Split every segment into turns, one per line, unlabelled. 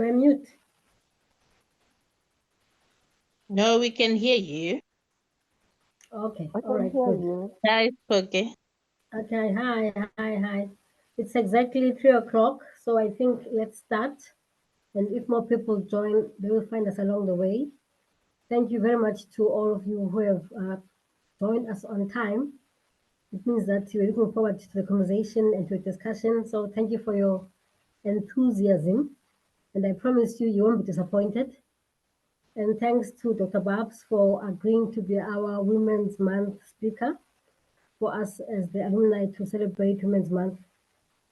Am I mute?
No, we can hear you.
Okay,
I
all
can
right,
hear
good.
you.
Yeah, it's okay.
Okay, hi. It's exactly 3 o'clock, so I think let's start. And if more people join, they will find us along the way. Thank you very much to all of you who have joined us on time. It means that you're looking forward to the conversation and to the discussion. So thank you for your enthusiasm. And I promise you, you won't be disappointed. And thanks to Dr. Babs for agreeing to be our Women's Month speaker for us as the alumni to celebrate Women's Month.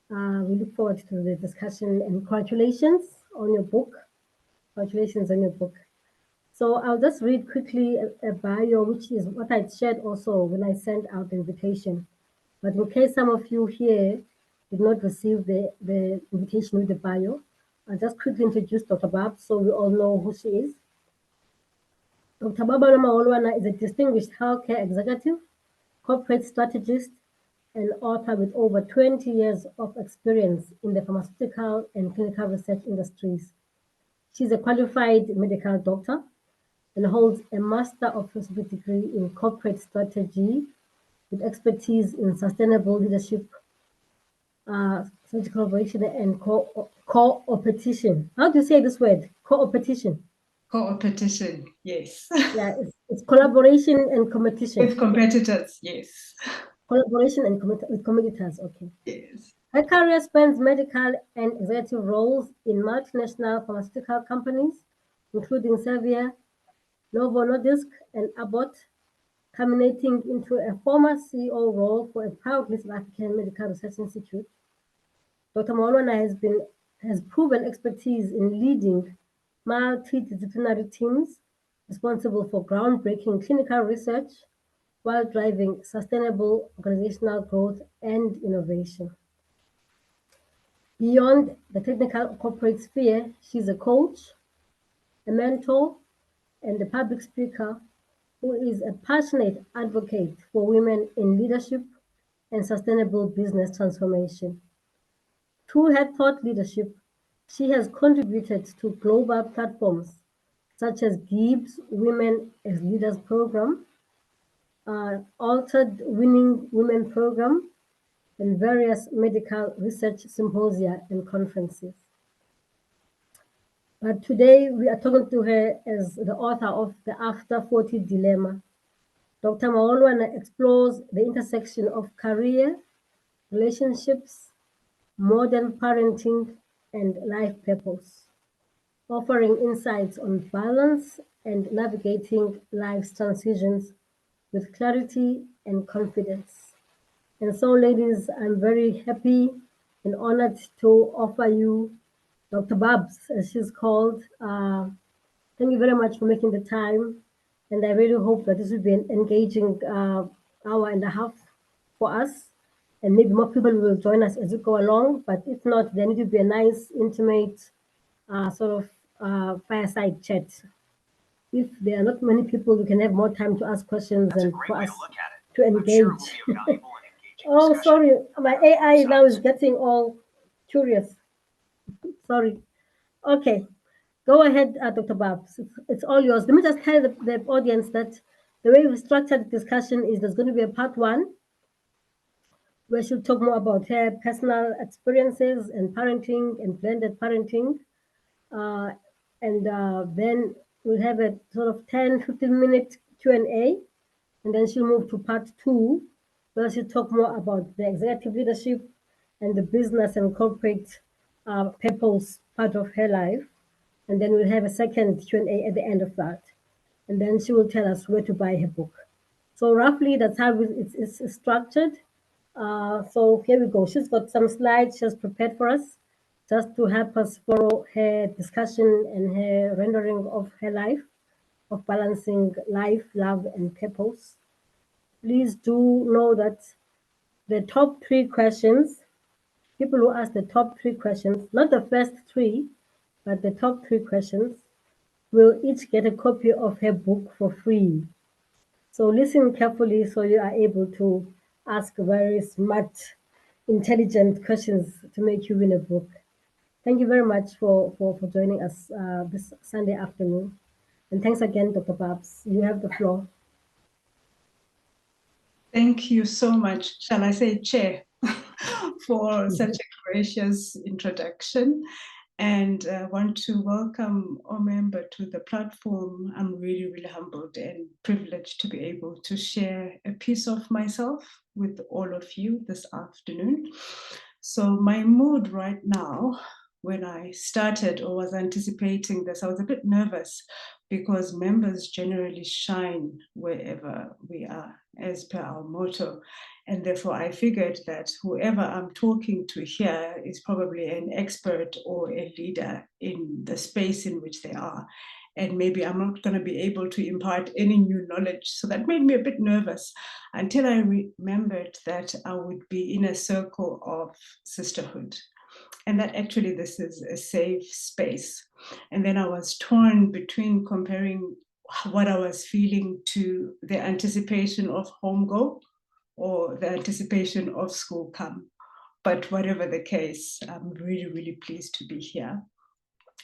We look forward to the discussion and congratulations on your book. Congratulations on your book. So I'll just read quickly a bio, which is what I shared also when I sent out the invitation. But in case some of you here did not receive the invitation with the bio, I'll just quickly introduce Dr. Babs so we all know who she is. Dr. Babalwa Maholwana is a distinguished healthcare executive, corporate strategist, and author with over 20 years of experience in the pharmaceutical and clinical research industries. She's a qualified medical doctor and holds a Master of Pharmaceutical degree in corporate strategy with expertise in sustainable leadership, strategic collaboration, and co-opetition. How do you say this word? Co-opetition.
Co-opetition, yes.
Yeah, it's collaboration and competition.
With competitors, yes.
Collaboration and with competitors, okay.
Yes.
Her career spans medical and executive roles in multinational pharmaceutical companies, including Servier, Novo Nordisk, and Abbott, culminating into a former CEO role for a proudly South African medical research institute. Dr. Maholwana has proven expertise in leading multidisciplinary teams responsible for groundbreaking clinical research while driving sustainable organizational growth and innovation. Beyond the technical corporate sphere, she's a coach, a mentor, and a public speaker who is a passionate advocate for women in leadership and sustainable business transformation. Through her thought leadership, she has contributed to global platforms such as Gibbs Women as Leaders Program, Altered Winning Women Program, and various medical research symposia and conferences. But today we are talking to her as the author of the After-40 Dilemma. Dr. Maholwana explores the intersection of career, relationships, modern parenting, and life purpose, offering insights on balance and navigating life's transitions with clarity and confidence. And so, ladies, I'm very happy and honored to offer you Dr. Babs, as she's called. Thank you very much for making the time. And I really hope that this will be an engaging hour and a half for us. And maybe more people will join us as we go along. But if not, there need to be a nice, intimate sort of fireside chat. If there are not many people, we can have more time to ask questions and for us to engage. Oh, sorry, my AI now is getting all curious. Sorry. Okay, go ahead, Dr. Babs. It's all yours. Let me just tell the audience that the way we structured the discussion is there's going to be a part one where she'll talk more about her personal experiences and parenting and blended parenting. Then we'll have a sort of 10-15 minute Q&A, and then she'll move to part two, where she'll talk more about the executive leadership and the business and corporate purpose part of her life. And then we'll have a second Q&A at the end of that. And then she will tell us where to buy her book. So roughly that's how it's structured. So here we go. She's got some slides she has prepared for us just to help us follow her discussion and her rendering of her life, of balancing life, love, and purpose. Please do know that the top 3 questions, people who ask the top 3 questions, not the first 3, but the top 3 questions, will each get a copy of her book for free. So listen carefully so you are able to ask very smart, intelligent questions to make you win a book. Thank you very much for joining us this Sunday afternoon. And thanks again, Dr. Babs. You have the floor.
Thank you so much, shall I say, Chair, for such a gracious introduction. And I want to welcome all members to the platform. I'm really, really humbled and privileged to be able to share a piece of myself with all of you this afternoon. So my mood right now, when I started or was anticipating this, I was a bit nervous because members generally shine wherever we are, as per our motto. And therefore, I figured that whoever I'm talking to here is probably an expert or a leader in the space in which they are. And maybe I'm not going to be able to impart any new knowledge. So that made me a bit nervous until I remembered that I would be in a circle of sisterhood, and that actually this is a safe space. And then I was torn between comparing what I was feeling to the anticipation of home go or the anticipation of school come. But whatever the case, I'm really, really pleased to be here.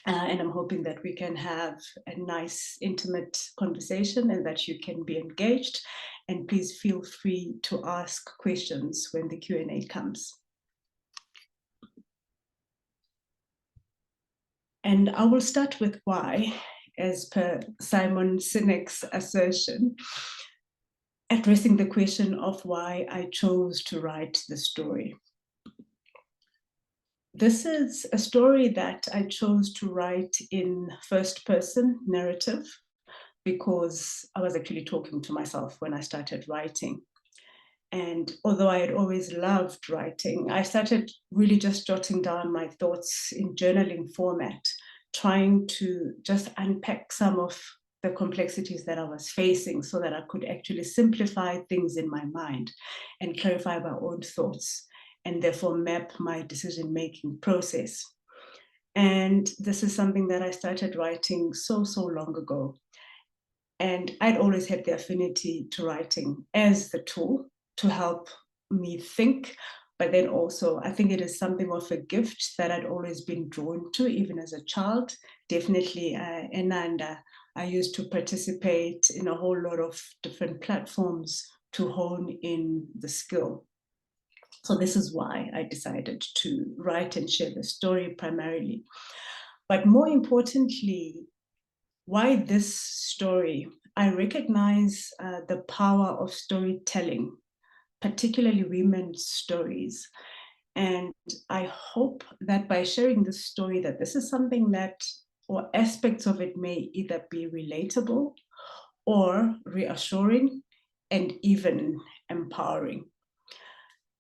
And I'm hoping that we can have a nice, intimate conversation and that you can be engaged. And please feel free to ask questions when the Q&A comes. And I will start with why, as per Simon Sinek's assertion, addressing the question of why I chose to write the story. This is a story that I chose to write in first-person narrative because I was actually talking to myself when I started writing. And although I had always loved writing, I started really just jotting down my thoughts in journaling format, trying to just unpack some of the complexities that I was facing so that I could actually simplify things in my mind and clarify my own thoughts and therefore map my decision-making process. And this is something that I started writing so long ago. And I'd always had the affinity to writing as the tool to help me think, but then also I think it is something of a gift that I'd always been drawn to, even as a child. Definitely, Enanda, I used to participate in a whole lot of different platforms to hone in the skill. So this is why I decided to write and share the story primarily. But more importantly, why this story? I recognize the power of storytelling, particularly women's stories. And I hope that by sharing this story, that this is something that, or aspects of it may either be relatable or reassuring and even empowering.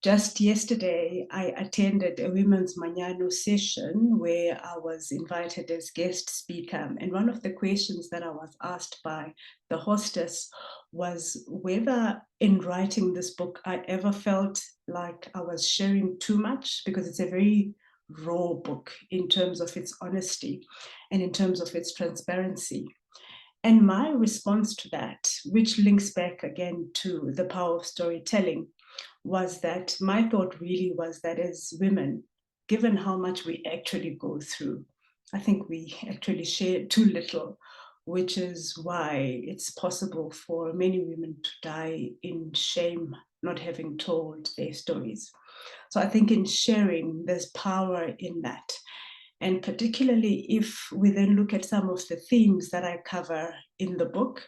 Just yesterday, I attended a Women's Mañana session where I was invited as guest speaker. And one of the questions that I was asked by the hostess was whether in writing this book, I ever felt like I was sharing too much, because it's a very raw book in terms of its honesty and in terms of its transparency. And my response to that, which links back again to the power of storytelling, was that my thought really was that as women, given how much we actually go through, I think we actually share too little, which is why it's possible for many women to die in shame, not having told their stories. So I think in sharing, there's power in that. And particularly if we then look at some of the themes that I cover in the book,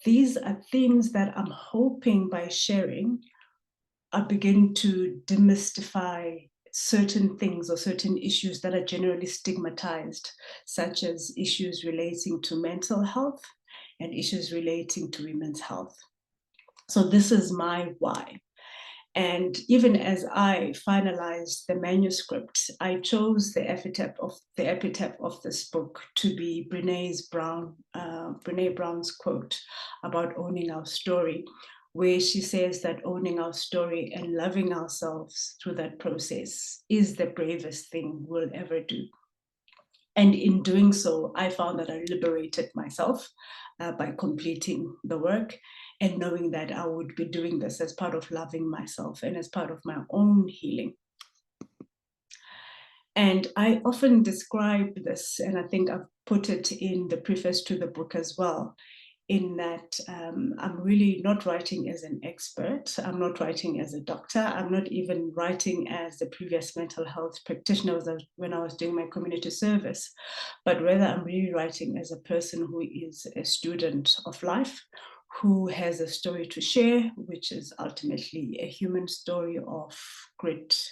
these are themes that I'm hoping by sharing, I begin to demystify certain things or certain issues that are generally stigmatized, such as issues relating to mental health and issues relating to women's health. So this is my why. And even as I finalized the manuscript, I chose the epitaph of this book to be Brene Brown's quote about owning our story, where she says that owning our story and loving ourselves through that process is the bravest thing we'll ever do. And in doing so, I found that I liberated myself by completing the work and knowing that I would be doing this as part of loving myself and as part of my own healing. And I often describe this, and I think I've put it in the preface to the book as well, in that I'm really not writing as an expert. I'm not writing as a doctor. I'm not even writing as the previous mental health practitioner when I was doing my community service, but rather I'm really writing as a person who is a student of life, who has a story to share, which is ultimately a human story of grit,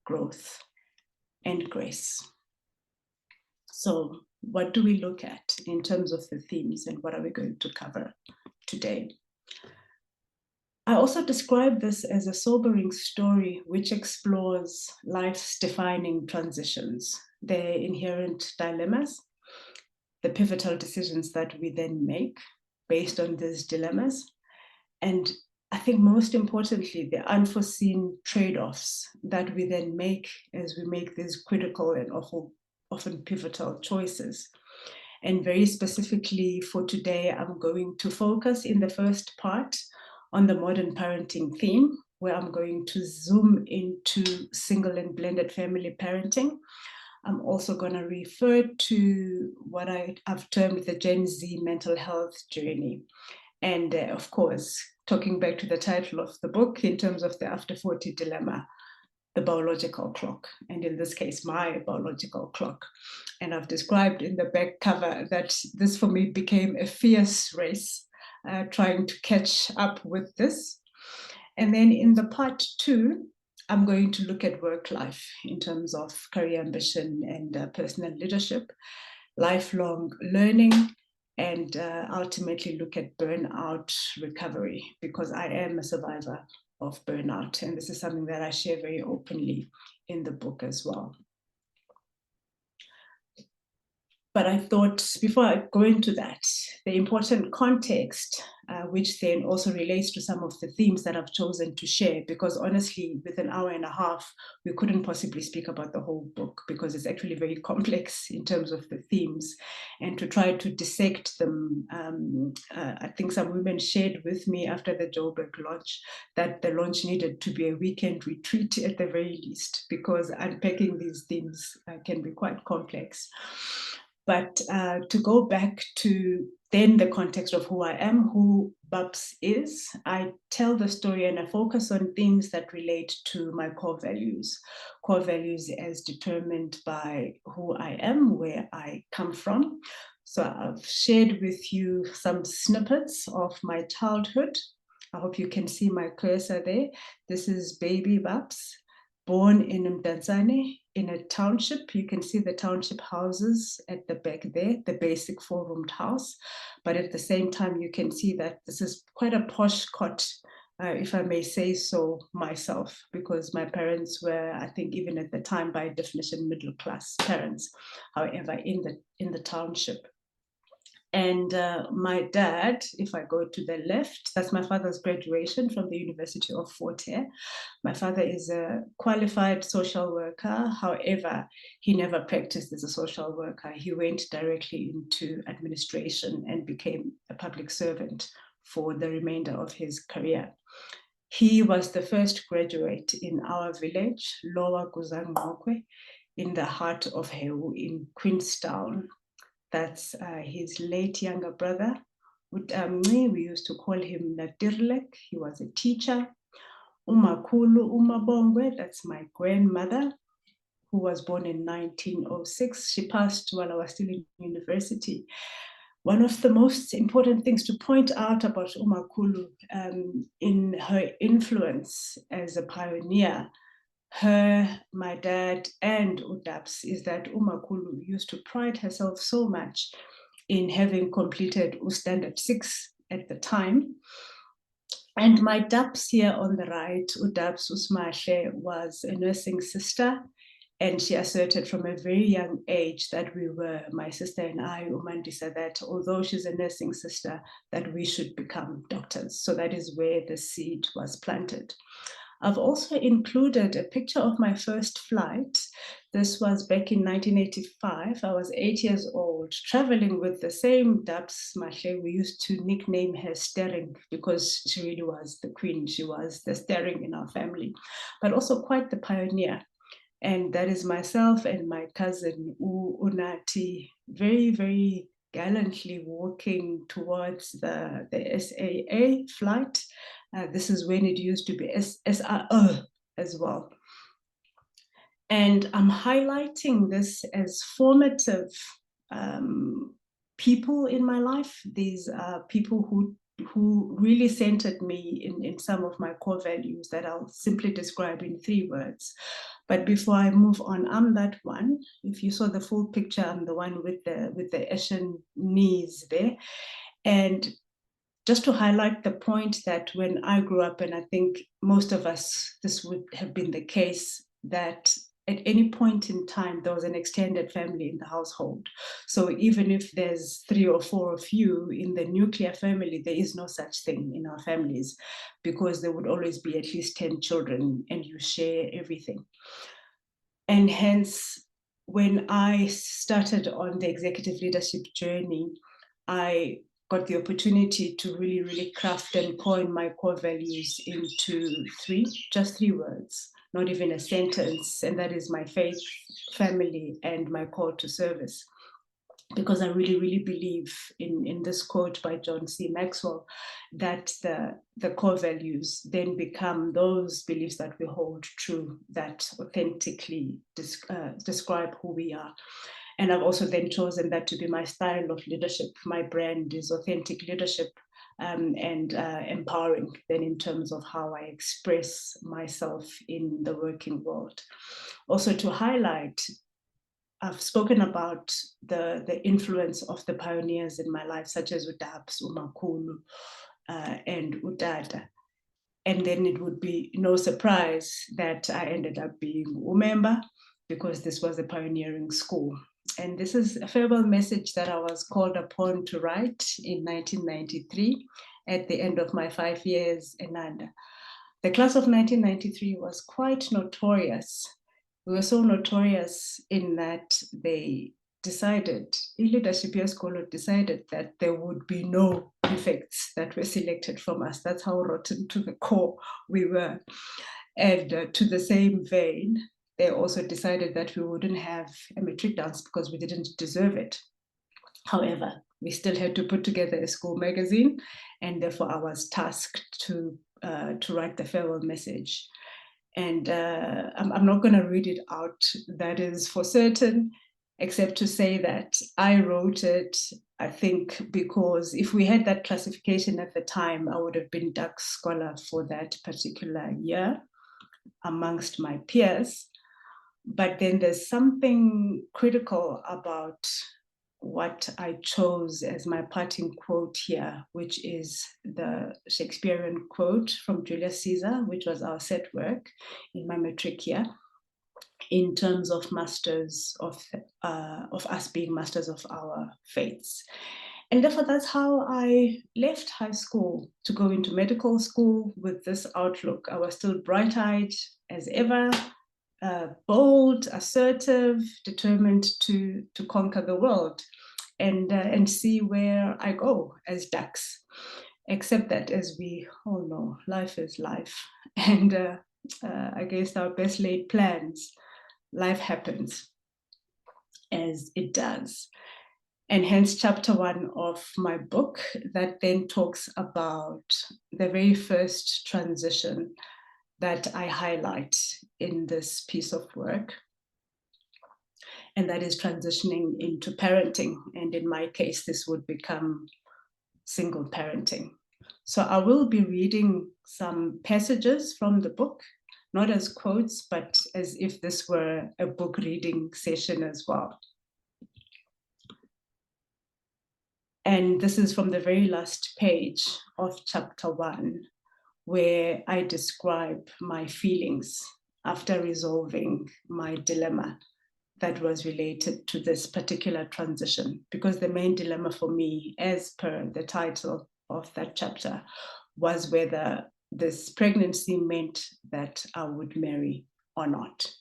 growth, and grace. So what do we look at in terms of the themes, and what are we going to cover today? I also describe this as a sobering story which explores life's defining transitions, their inherent dilemmas, the pivotal decisions that we then make based on these dilemmas, and I think most importantly, the unforeseen trade-offs that we then make as we make these critical and often pivotal choices. And very specifically for today, I'm going to focus in the first part on the modern parenting theme, where I'm going to zoom into single and blended family parenting. I'm also going to refer to what I've termed the Gen Z mental health journey. And of course, talking back to the title of the book in terms of the After-40 dilemma, the biological clock, and in this case, my biological clock. And I've described in the back cover that this for me became a fierce race, trying to catch up with this. And then in the part 2, I'm going to look at work life in terms of career ambition and personal leadership, lifelong learning, and ultimately look at burnout recovery, because I am a survivor of burnout. And this is something that I share very openly in the book as well. But I thought before I go into that, the important context, which then also relates to some of the themes that I've chosen to share, because honestly, with an hour and a half, we couldn't possibly speak about the whole book because it's actually very complex in terms of the themes. And to try to dissect them, I think some women shared with me after the Joburg launch that the launch needed to be a weekend retreat at the very least, because unpacking these themes can be quite complex. But to go back to then the context of who I am, who Babs is, I tell the story and I focus on themes that relate to my core values as determined by who I am, where I come from. So I've shared with you some snippets of my childhood. I hope you can see my cursor there. This is baby Babs, born in Mdantsane, in a township. You can see the township houses at the back there, the basic 4-roomed house. But at the same time, you can see that this is quite a posh cot, if I may say so myself, because my parents were, I think, even at the time, by definition, middle-class parents, however, in the township. And my dad, if I go to the left, that's my father's graduation from the University of Fort Hare. My father is a qualified social worker. However, he never practiced as a social worker. He went directly into administration and became a public servant for the remainder of his career. He was the first graduate in our village, Lower Guzangokwe, in the heart of Heu in Queenstown. That's his late younger brother. We used to call him Nadirlek. He was a teacher. Umakulu Umabongwe, that's my grandmother, who was born in 1906. She passed while I was still in university. One of the most important things to point out about Umakulu in her influence as a pioneer, her, my dad, and Udabs, is that Umakulu used to pride herself so much in having completed Standard 6 at the time. And my Dabs here on the right, Udabs Usmahle, was a nursing sister, and she asserted from a very young age that we were, my sister and I, Umandisa, that although she's a nursing sister, that we should become doctors. So that is where the seed was planted. I've also included a picture of my first flight. This was back in 1985. I was 8 years old, traveling with the same Dabs Mahle. We used to nickname her Steering because she really was the queen. She was the steering in our family, but also quite the pioneer. And that is myself and my cousin, Unati, very, very gallantly walking towards the SAA flight. This is when it used to be ISAA as well. And I'm highlighting this as formative people in my life. These are people who really centered me in some of my core values that I'll simply describe in 3 words. But before I move on, I'm that one. If you saw the full picture, I'm the one with the Asian knees there. And just to highlight the point that when I grew up, and I think most of us, this would have been the case, that at any point in time, there was an extended family in the household. So even if there's 3 or 4 of you in the nuclear family, there is no such thing in our families, because there would always be at least 10 children and you share everything. And hence, when I started on the executive leadership journey, I got the opportunity to really, really craft and coin my core values into just three words, not even a sentence, and that is my faith, family, and my call to service. Because I really, really believe in this quote by John C. Maxwell, that the core values then become those beliefs that we hold true, that authentically describe who we are. And I've also then chosen that to be my style of leadership. My brand is authentic leadership, and empowering then in terms of how I express myself in the working world. Also to highlight, I've spoken about the influence of the pioneers in my life, such as Udabs, Umakulu, and Udada. And then it would be no surprise that I ended up being Umemba, because this was a pioneering school. And this is a farewell message that I was called upon to write in 1993 at the end of my 5 years in Nanda. The class of 1993 was quite notorious. We were so notorious in that they decided, leadership school decided that there would be no prefects that were selected from us. That's how rotten to the core we were. And to the same vein, they also decided that we wouldn't have a matric dance because we didn't deserve it. However, we still had to put together a school magazine, and therefore I was tasked to write the farewell message. And I'm not going to read it out, that is for certain, except to say that I wrote it, I think, because if we had that classification at the time, I would have been Duck Scholar for that particular year amongst my peers. But then there's something critical about what I chose as my parting quote here, which is the Shakespearean quote from Julius Caesar, which was our set work in my matric year, in terms of masters of us being masters of our fates. And therefore, that's how I left high school to go into medical school with this outlook. I was still bright-eyed as ever, bold, assertive, determined to conquer the world and see where I go as ducks. Except that, as we all know, life is life. And against our best laid plans, life happens as it does. And hence chapter 1 of my book that then talks about the very first transition that I highlight in this piece of work. And that is transitioning into parenting. And in my case, this would become single parenting. So I will be reading some passages from the book, not as quotes, but as if this were a book reading session as well. And this is from the very last page of chapter 1, where I describe my feelings after resolving my dilemma that was related to this particular transition. Because the main dilemma for me, as per the title of that chapter, was whether this pregnancy meant that I would marry or not.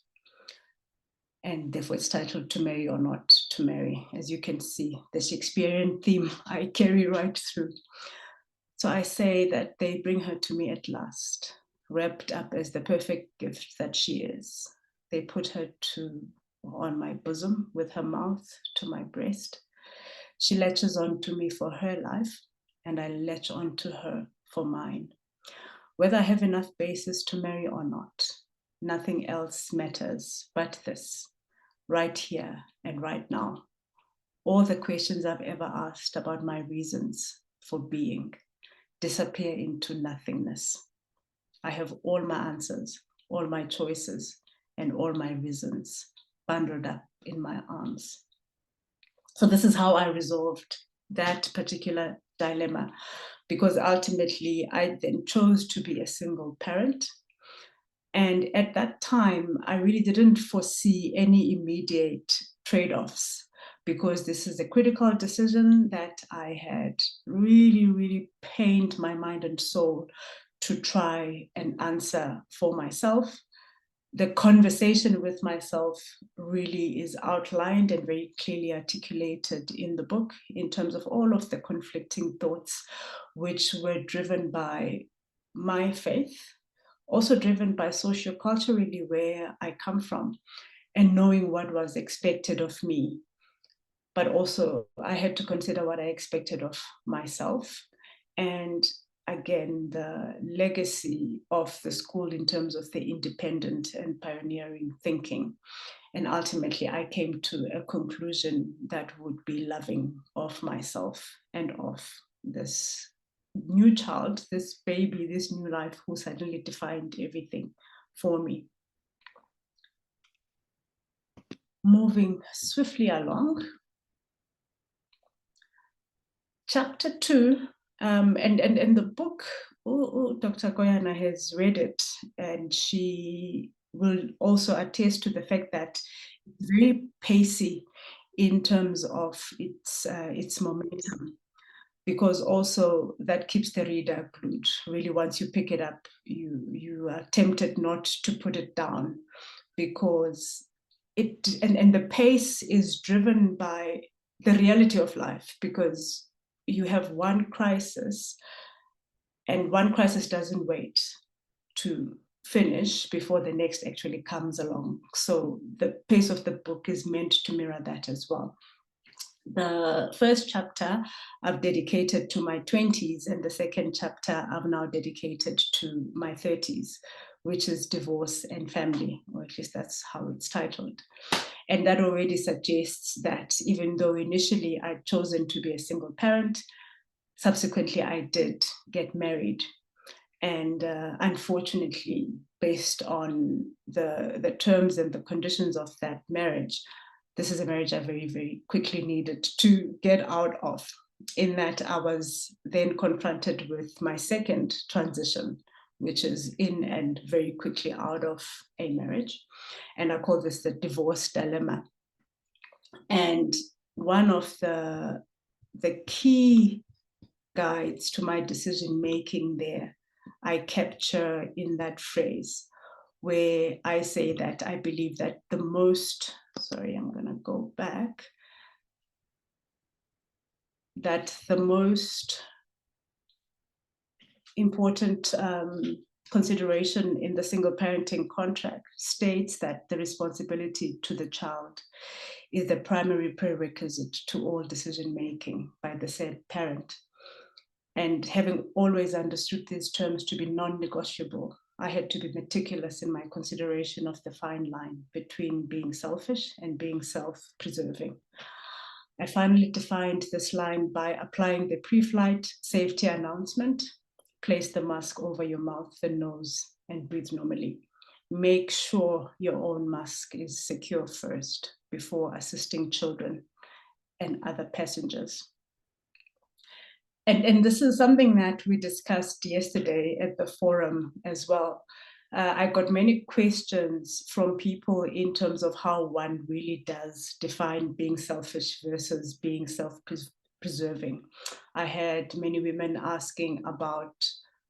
And therefore it's titled To Marry or Not to Marry. As you can see, the Shakespearean theme I carry right through. So I say that they bring her to me at last, wrapped up as the perfect gift that she is. They put her on my bosom with her mouth to my breast. She latches on to me for her life, and I latch on to her for mine. Whether I have enough basis to marry or not, nothing else matters but this, right here and right now. All the questions I've ever asked about my reasons for being disappear into nothingness. I have all my answers, all my choices, and all my reasons bundled up in my arms. So this is how I resolved that particular dilemma, because ultimately I then chose to be a single parent. And at that time, I really didn't foresee any immediate trade-offs, because this is a critical decision that I had really, really pained my mind and soul to try and answer for myself. The conversation with myself really is outlined and very clearly articulated in the book in terms of all of the conflicting thoughts, which were driven by my faith, also driven by socio-culturally where I come from and knowing what was expected of me. But also I had to consider what I expected of myself. And again, the legacy of the school in terms of the independent and pioneering thinking. And ultimately, I came to a conclusion that would be loving of myself and of this new child, this baby, this new life who suddenly defined everything for me. Moving swiftly along. Chapter 2, and the book, Dr. Goyana has read it, and she will also attest to the fact that it's very pacey in terms of its momentum, because also that keeps the reader glued. Really, once you pick it up, you are tempted not to put it down, because and the pace is driven by the reality of life, because you have one crisis, and one crisis doesn't wait to finish before the next actually comes along. So the pace of the book is meant to mirror that as well. The first chapter I've dedicated to my 20s, and the second chapter I've now dedicated to my 30s, which is divorce and family, or at least that's how it's titled. And that already suggests that even though initially I'd chosen to be a single parent, subsequently I did get married. And unfortunately, based on the terms and the conditions of that marriage, this is a marriage I very, very quickly needed to get out of, in that I was then confronted with my second transition, which is in and very quickly out of a marriage. And I call this the divorce dilemma. And one of the key guides to my decision-making there, I capture in that phrase where I say that I believe that the most, sorry, I'm going to go back, that the most important consideration in the single parenting contract states that the responsibility to the child is the primary prerequisite to all decision making by the said parent. And having always understood these terms to be non-negotiable, I had to be meticulous in my consideration of the fine line between being selfish and being self-preserving. I finally defined this line by applying the pre-flight safety announcement: place the mask over your mouth and nose and breathe normally. Make sure your own mask is secure first before assisting children and other passengers. And this is something that we discussed yesterday at the forum as well. I got many questions from people in terms of how one really does define being selfish versus being self-preserving. I had many women asking about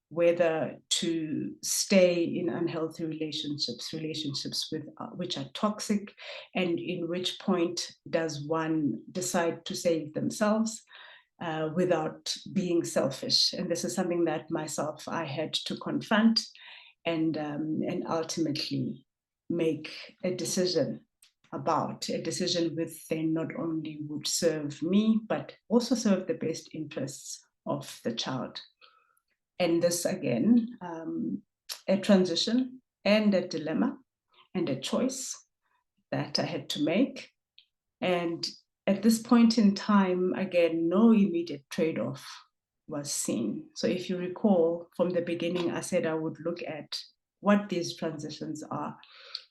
whether to stay in unhealthy relationships with which are toxic, and in which point does one decide to save themselves without being selfish. And this is something that myself I had to confront and ultimately make a decision with then not only would serve me, but also serve the best interests of the child. And this again, a transition and a dilemma and a choice that I had to make. And at this point in time, again, no immediate trade-off was seen. So if you recall from the beginning, I said I would look at what these transitions are.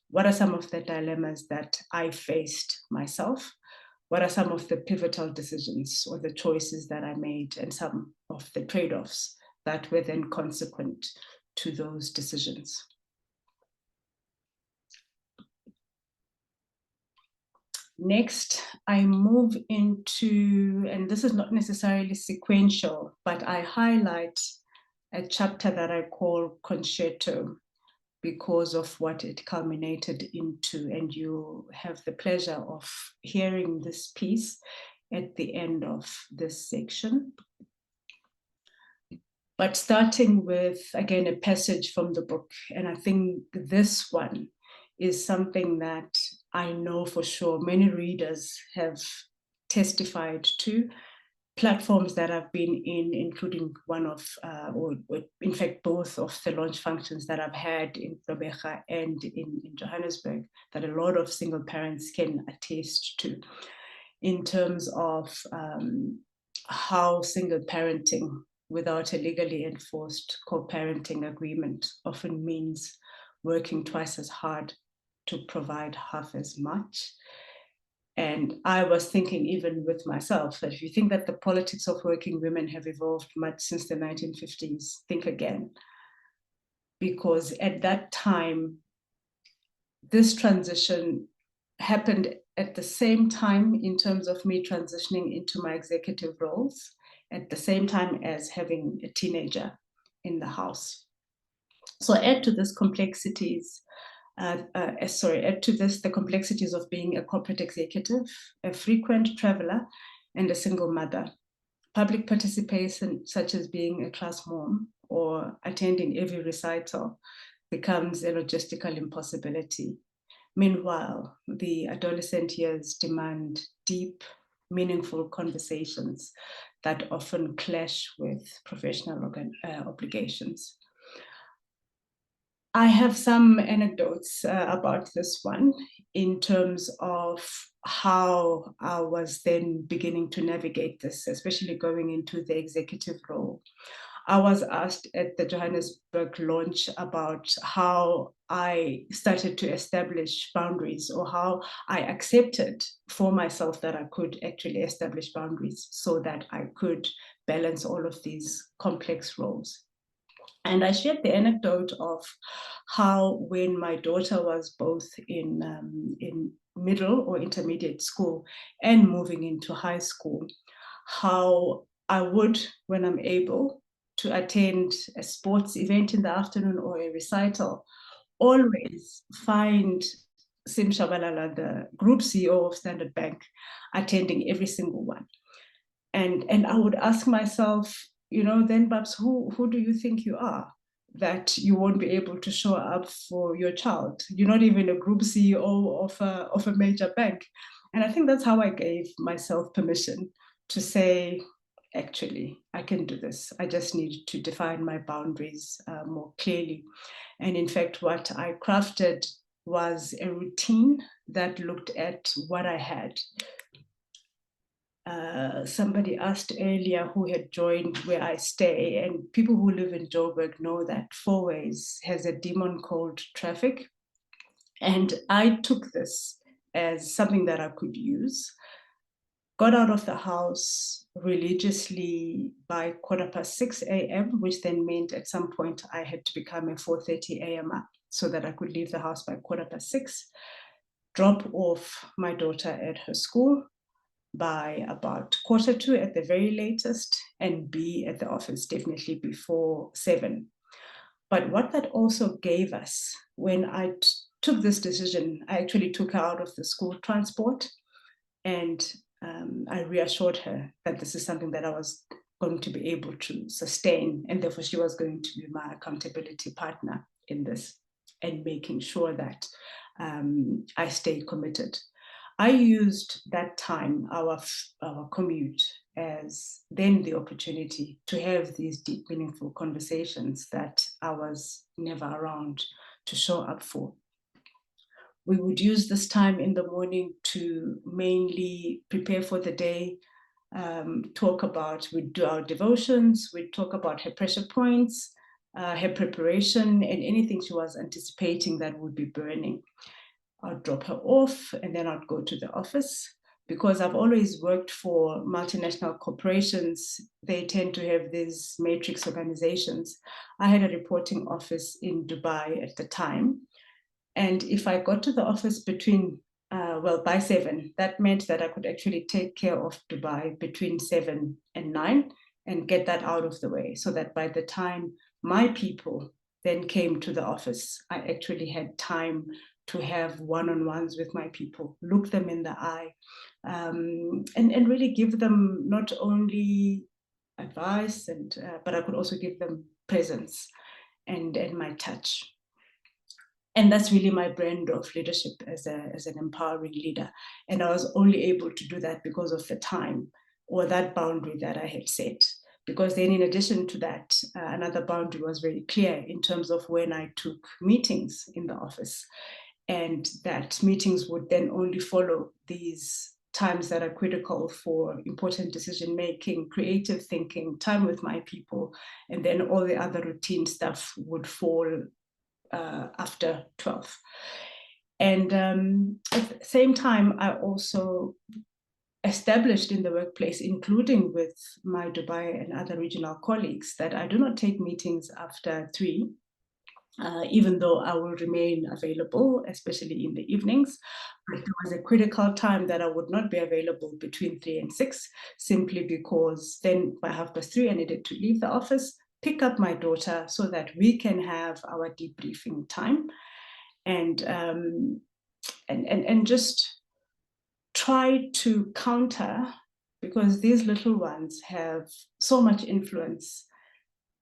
What are some of the dilemmas that I faced myself? What are some of the pivotal decisions or the choices that I made, and some of the trade-offs that were then consequent to those decisions? Next, I move into, and this is not necessarily sequential, but I highlight a chapter that I call Concerto because of what it culminated into, and you have the pleasure of hearing this piece at the end of this section. But starting with, again, a passage from the book, and I think this one is something that I know for sure many readers have testified to. Platforms that I've been in, including one of, or in fact, both of the launch functions that I've had in Gqeberha and in Johannesburg, that a lot of single parents can attest to, in terms of how single parenting without a legally enforced co-parenting agreement often means working twice as hard to provide half as much. And I was thinking, even with myself, that if you think that the politics of working women have evolved much since the 1950s, think again. Because at that time, this transition happened at the same time in terms of me transitioning into my executive roles, at the same time as having a teenager in the house. So add to this complexities, add to this the complexities of being a corporate executive, a frequent traveler, and a single mother. Public participation, such as being a class mom or attending every recital, becomes a logistical impossibility. Meanwhile, the adolescent years demand deep, meaningful conversations that often clash with professional obligations. I have some anecdotes about this one in terms of how I was then beginning to navigate this, especially going into the executive role. I was asked at the Johannesburg launch about how I started to establish boundaries, or how I accepted for myself that I could actually establish boundaries so that I could balance all of these complex roles. And I shared the anecdote of how, when my daughter was both in middle or intermediate school and moving into high school, how I would, when I'm able, to attend a sports event in the afternoon or a recital, always find Sim Shabalala, the group CEO of Standard Bank, attending every single one. And I would ask myself, then Babs, who do you think you are, that you won't be able to show up for your child? You're not even a group CEO of a major bank. And I think that's how I gave myself permission to say, actually, I can do this. I just need to define my boundaries more clearly. And in fact, what I crafted was a routine that looked at what I had. Somebody asked earlier who had joined where I stay, and people who live in Joburg know that Fourways has a demon called traffic. And I took this as something that I could use, got out of the house religiously by 6:15 a.m., which then meant at some point I had to become a 4:30 a.m. so that I could leave the house by 6:15, drop off my daughter at her school by about 1:45 at the very latest, and be at the office definitely before 7. But what that also gave us, when I took this decision, I actually took her out of the school transport, and I reassured her that this is something that I was going to be able to sustain, and therefore she was going to be my accountability partner in this. and making sure that I stayed committed. I used that time, our commute, as then the opportunity to have these deep, meaningful conversations that I was never around to show up for. We would use this time in the morning to mainly prepare for the day, we'd do our devotions, we'd talk about her pressure points, her preparation, and anything she was anticipating that would be burning. I'd drop her off and then I'd go to the office. Because I've always worked for multinational corporations, they tend to have these matrix organizations. I had a reporting office in Dubai at the time. And if I got to the office by 7, that meant that I could actually take care of Dubai between 7 and 9 and get that out of the way, so that by the time my people then came to the office, I actually had time to have one-on-ones with my people, look them in the eye, and really give them not only advice, but I could also give them presence and my touch. And that's really my brand of leadership as an empowering leader. And I was only able to do that because of the time or that boundary that I had set. Because then in addition to that, another boundary was very clear in terms of when I took meetings in the office. And that meetings would then only follow these times that are critical for important decision-making, creative thinking, time with my people, and then all the other routine stuff would fall after 12. And at the same time, I also established in the workplace, including with my Dubai and other regional colleagues, that I do not take meetings after 3, even though I will remain available, especially in the evenings. But there was a critical time that I would not be available between 3 and 6, simply because then by 3:30, I needed to leave the office, pick up my daughter so that we can have our debriefing time, and just try to counter, because these little ones have so much influence,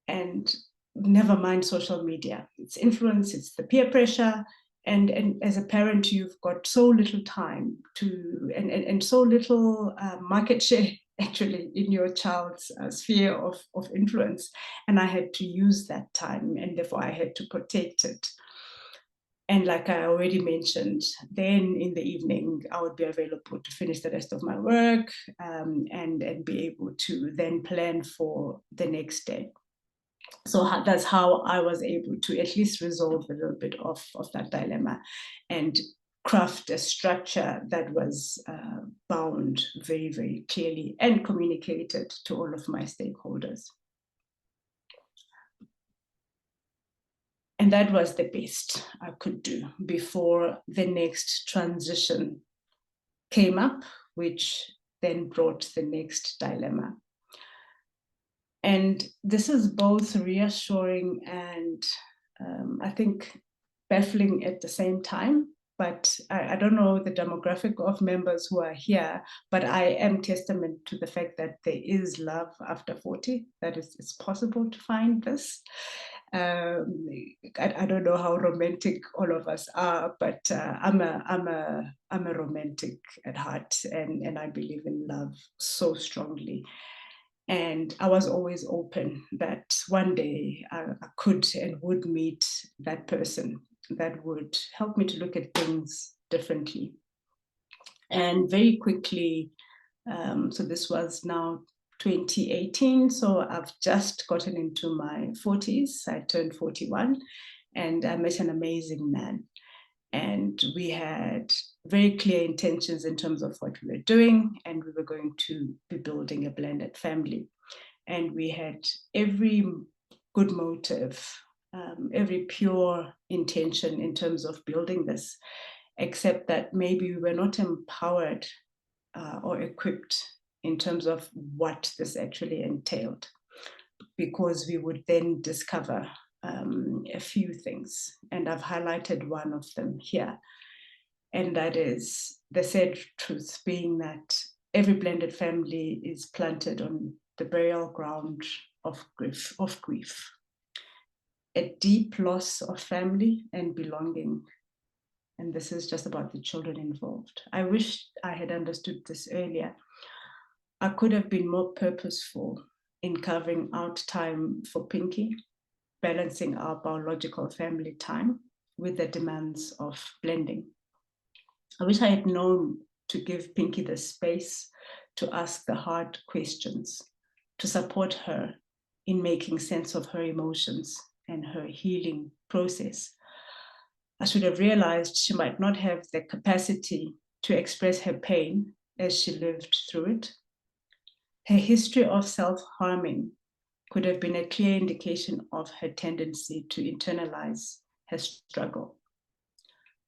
and never mind social media. It's influence, it's the peer pressure, and as a parent, you've got so little time to, and so little market share actually in your child's sphere of influence. And I had to use that time, and therefore I had to protect it. And like I already mentioned, then in the evening, I would be available to finish the rest of my work, and be able to then plan for the next day. So that's how I was able to at least resolve a little bit of that dilemma and craft a structure that was bound very, very clearly and communicated to all of my stakeholders. And that was the best I could do before the next transition came up, which then brought the next dilemma. And this is both reassuring and I think baffling at the same time. But I don't know the demographic of members who are here, but I am testament to the fact that there is love after 40, that it's possible to find this. I don't know how romantic all of us are, but I'm a romantic at heart, and I believe in love so strongly. And I was always open that one day I could and would meet that person that would help me to look at things differently. And very quickly, so this was now 2018, so I've just gotten into my 40s. I turned 41, and I met an amazing man. And we had very clear intentions in terms of what we were doing, and we were going to be building a blended family. And we had every good motive, every pure intention in terms of building this, except that maybe we were not empowered or equipped in terms of what this actually entailed, because we would then discover a few things, and I've highlighted one of them here, and that is the sad truth being that every blended family is planted on the burial ground of grief. a deep loss of family and belonging. And this is just about the children involved. I wish I had understood this earlier. I could have been more purposeful in carving out time for Pinky, balancing our biological family time with the demands of blending. I wish I had known to give Pinky the space to ask the hard questions, to support her in making sense of her emotions and her healing process. I should have realized she might not have the capacity to express her pain as she lived through it. Her history of self-harming could have been a clear indication of her tendency to internalize her struggle,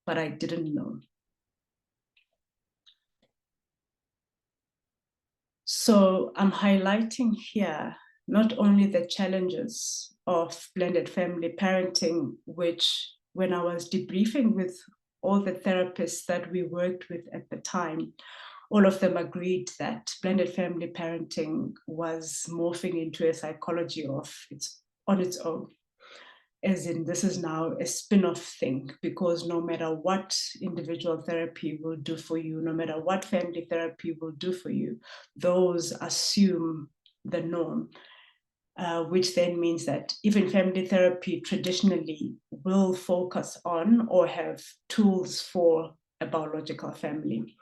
but I didn't know. So I'm highlighting here not only the challenges of blended family parenting, which when I was debriefing with all the therapists that we worked with at the time, all of them agreed that blended family parenting was morphing into a psychology on its own. As in, this is now a spin-off thing, because no matter what individual therapy will do for you, no matter what family therapy will do for you, those assume the norm, which then means that even family therapy traditionally will focus on or have tools for a biological family.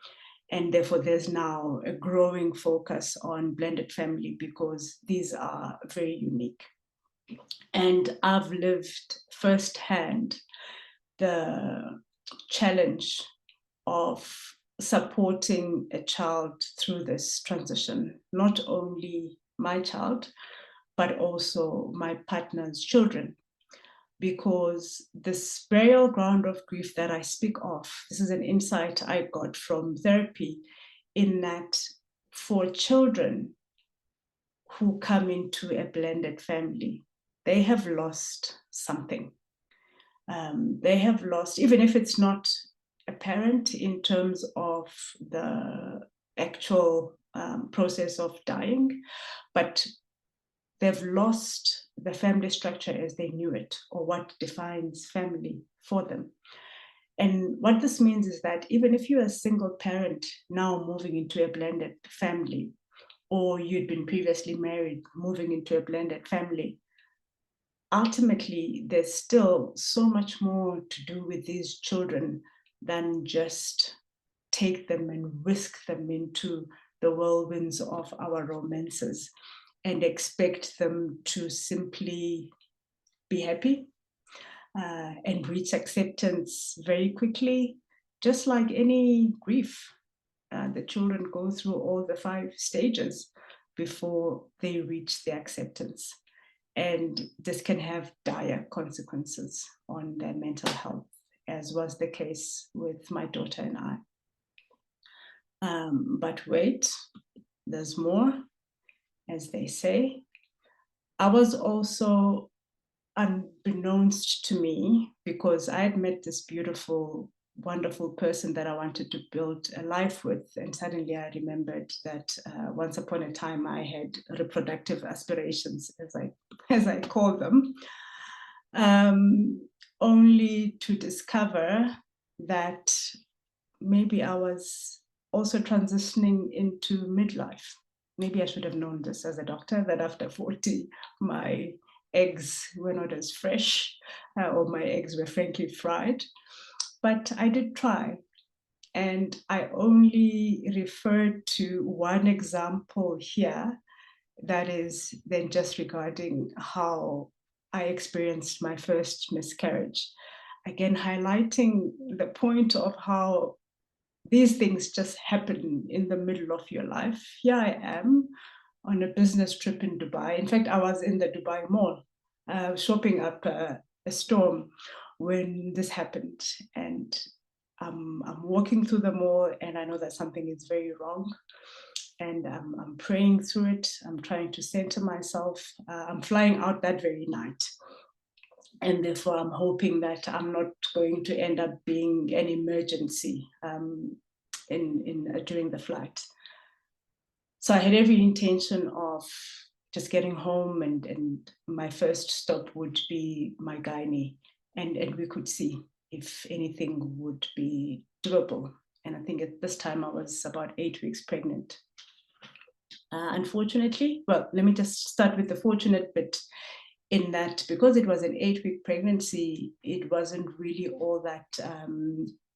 And therefore, there's now a growing focus on blended family because these are very unique. And I've lived firsthand the challenge of supporting a child through this transition, not only my child, but also my partner's children. Because this burial ground of grief that I speak of, this is an insight I got from therapy, in that for children who come into a blended family, they have lost something. They have lost, even if it's not apparent in terms of the actual process of dying, but they've lost the family structure as they knew it, or what defines family for them. And what this means is that even if you're a single parent now moving into a blended family, or you'd been previously married moving into a blended family, ultimately there's still so much more to do with these children than just take them and whisk them into the whirlwinds of our romances and expect them to simply be happy and reach acceptance very quickly. Just like any grief, the children go through all the 5 stages before they reach the acceptance. And this can have dire consequences on their mental health, as was the case with my daughter and I. But wait, there's more, as they say. I was also, unbeknownst to me, because I had met this beautiful, wonderful person that I wanted to build a life with, and suddenly I remembered that once upon a time I had reproductive aspirations, as I call them, only to discover that maybe I was also transitioning into midlife. Maybe I should have known this as a doctor, that after 40, my eggs were not as fresh, or my eggs were frankly fried. But I did try. And I only referred to one example here, that is then just regarding how I experienced my first miscarriage. Again, highlighting the point of how these things just happen in the middle of your life. Here I am on a business trip in Dubai. In fact, I was in the Dubai mall shopping up a storm when this happened. And I'm walking through the mall and I know that something is very wrong. And I'm praying through it. I'm trying to center myself. I'm flying out that very night. And therefore, I'm hoping that I'm not going to end up being an emergency during the flight. So I had every intention of just getting home, and my first stop would be my gynae, and we could see if anything would be doable. And I think at this time I was about 8 weeks pregnant. Unfortunately, well, let me just start with the fortunate bit, in that because it was an 8-week pregnancy, it wasn't really all that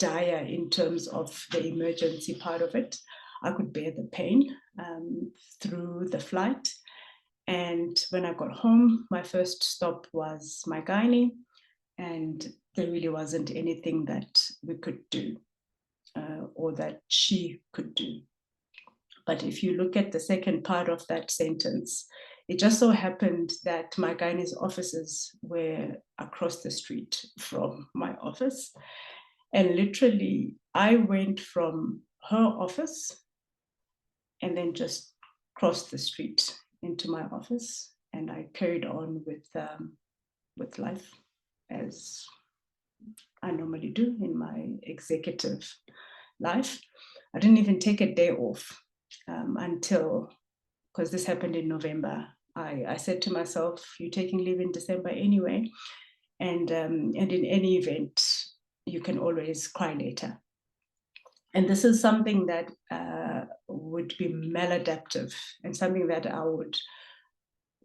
dire in terms of the emergency part of it. I could bear the pain through the flight. And when I got home, my first stop was my gynae, and there really wasn't anything that we could do or that she could do. But if you look at the second part of that sentence, it just so happened that my gynae's offices were across the street from my office. And literally, I went from her office and then just crossed the street into my office, and I carried on with life as I normally do in my executive life. I didn't even take a day off until, because this happened in November, I said to myself, you're taking leave in December anyway, and in any event, you can always cry later. And this is something that would be maladaptive, and something that I would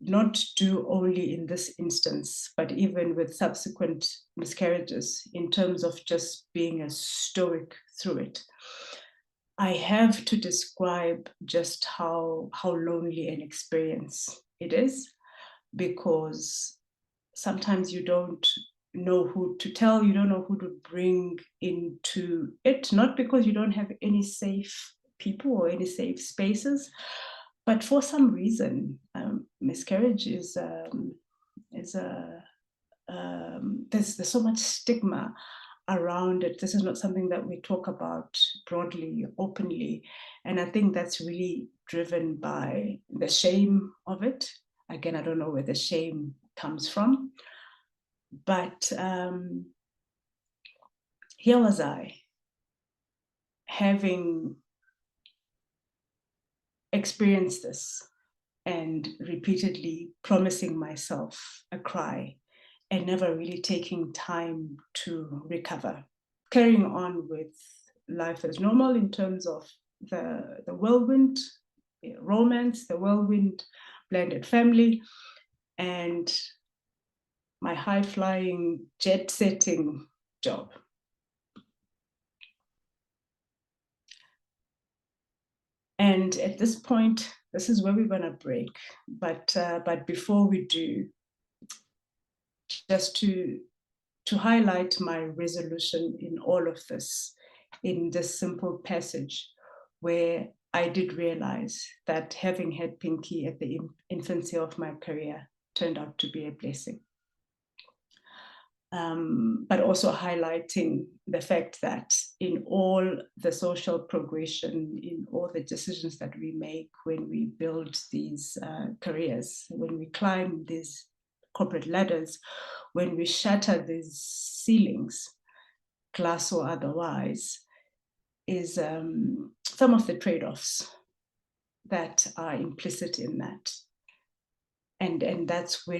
not do only in this instance, but even with subsequent miscarriages, in terms of just being a stoic through it. I have to describe just how lonely an experience it is, because sometimes you don't know who to tell, you don't know who to bring into it, not because you don't have any safe people or any safe spaces, but for some reason, miscarriage is there's so much stigma around it. This is not something that we talk about broadly, openly. And I think that's really driven by the shame of it. Again, I don't know where the shame comes from. But here was I, having experienced this and repeatedly promising myself a cry and never really taking time to recover, carrying on with life as normal in terms of the whirlwind romance, the whirlwind blended family, and my high-flying, jet-setting job. And at this point, this is where we're going to break. But before we do, just to highlight my resolution in all of this, in this simple passage, where I did realize that having had Pinky at the infancy of my career turned out to be a blessing. But also highlighting the fact that in all the social progression, in all the decisions that we make when we build these careers, when we climb these corporate ladders, when we shatter these ceilings, glass or otherwise, is some of the trade-offs that are implicit in that. And that's where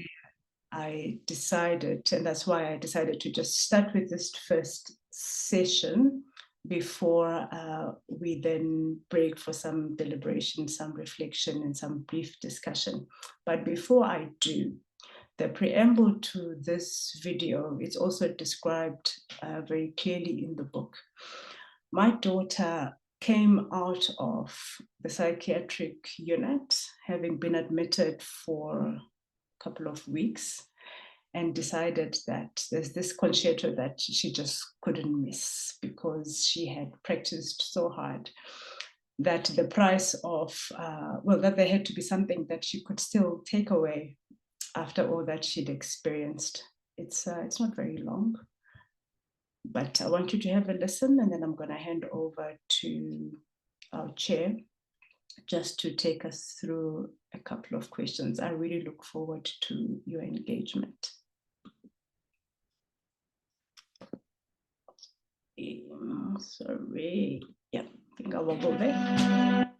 I decided, and that's why I decided to just start with this first session before we then break for some deliberation, some reflection, and some brief discussion. But before I do, the preamble to this video is also described very clearly in the book. My daughter came out of the psychiatric unit, having been admitted for a couple of weeks, and decided that there's this concerto that she just couldn't miss because she had practiced so hard, that the price of, that there had to be something that she could still take away after all that she'd experienced. It's not very long, but I want you to have a listen, and then I'm going to hand over to our chair just to take us through a couple of questions. I really look forward to your engagement. Sorry, yeah, I think I will go there.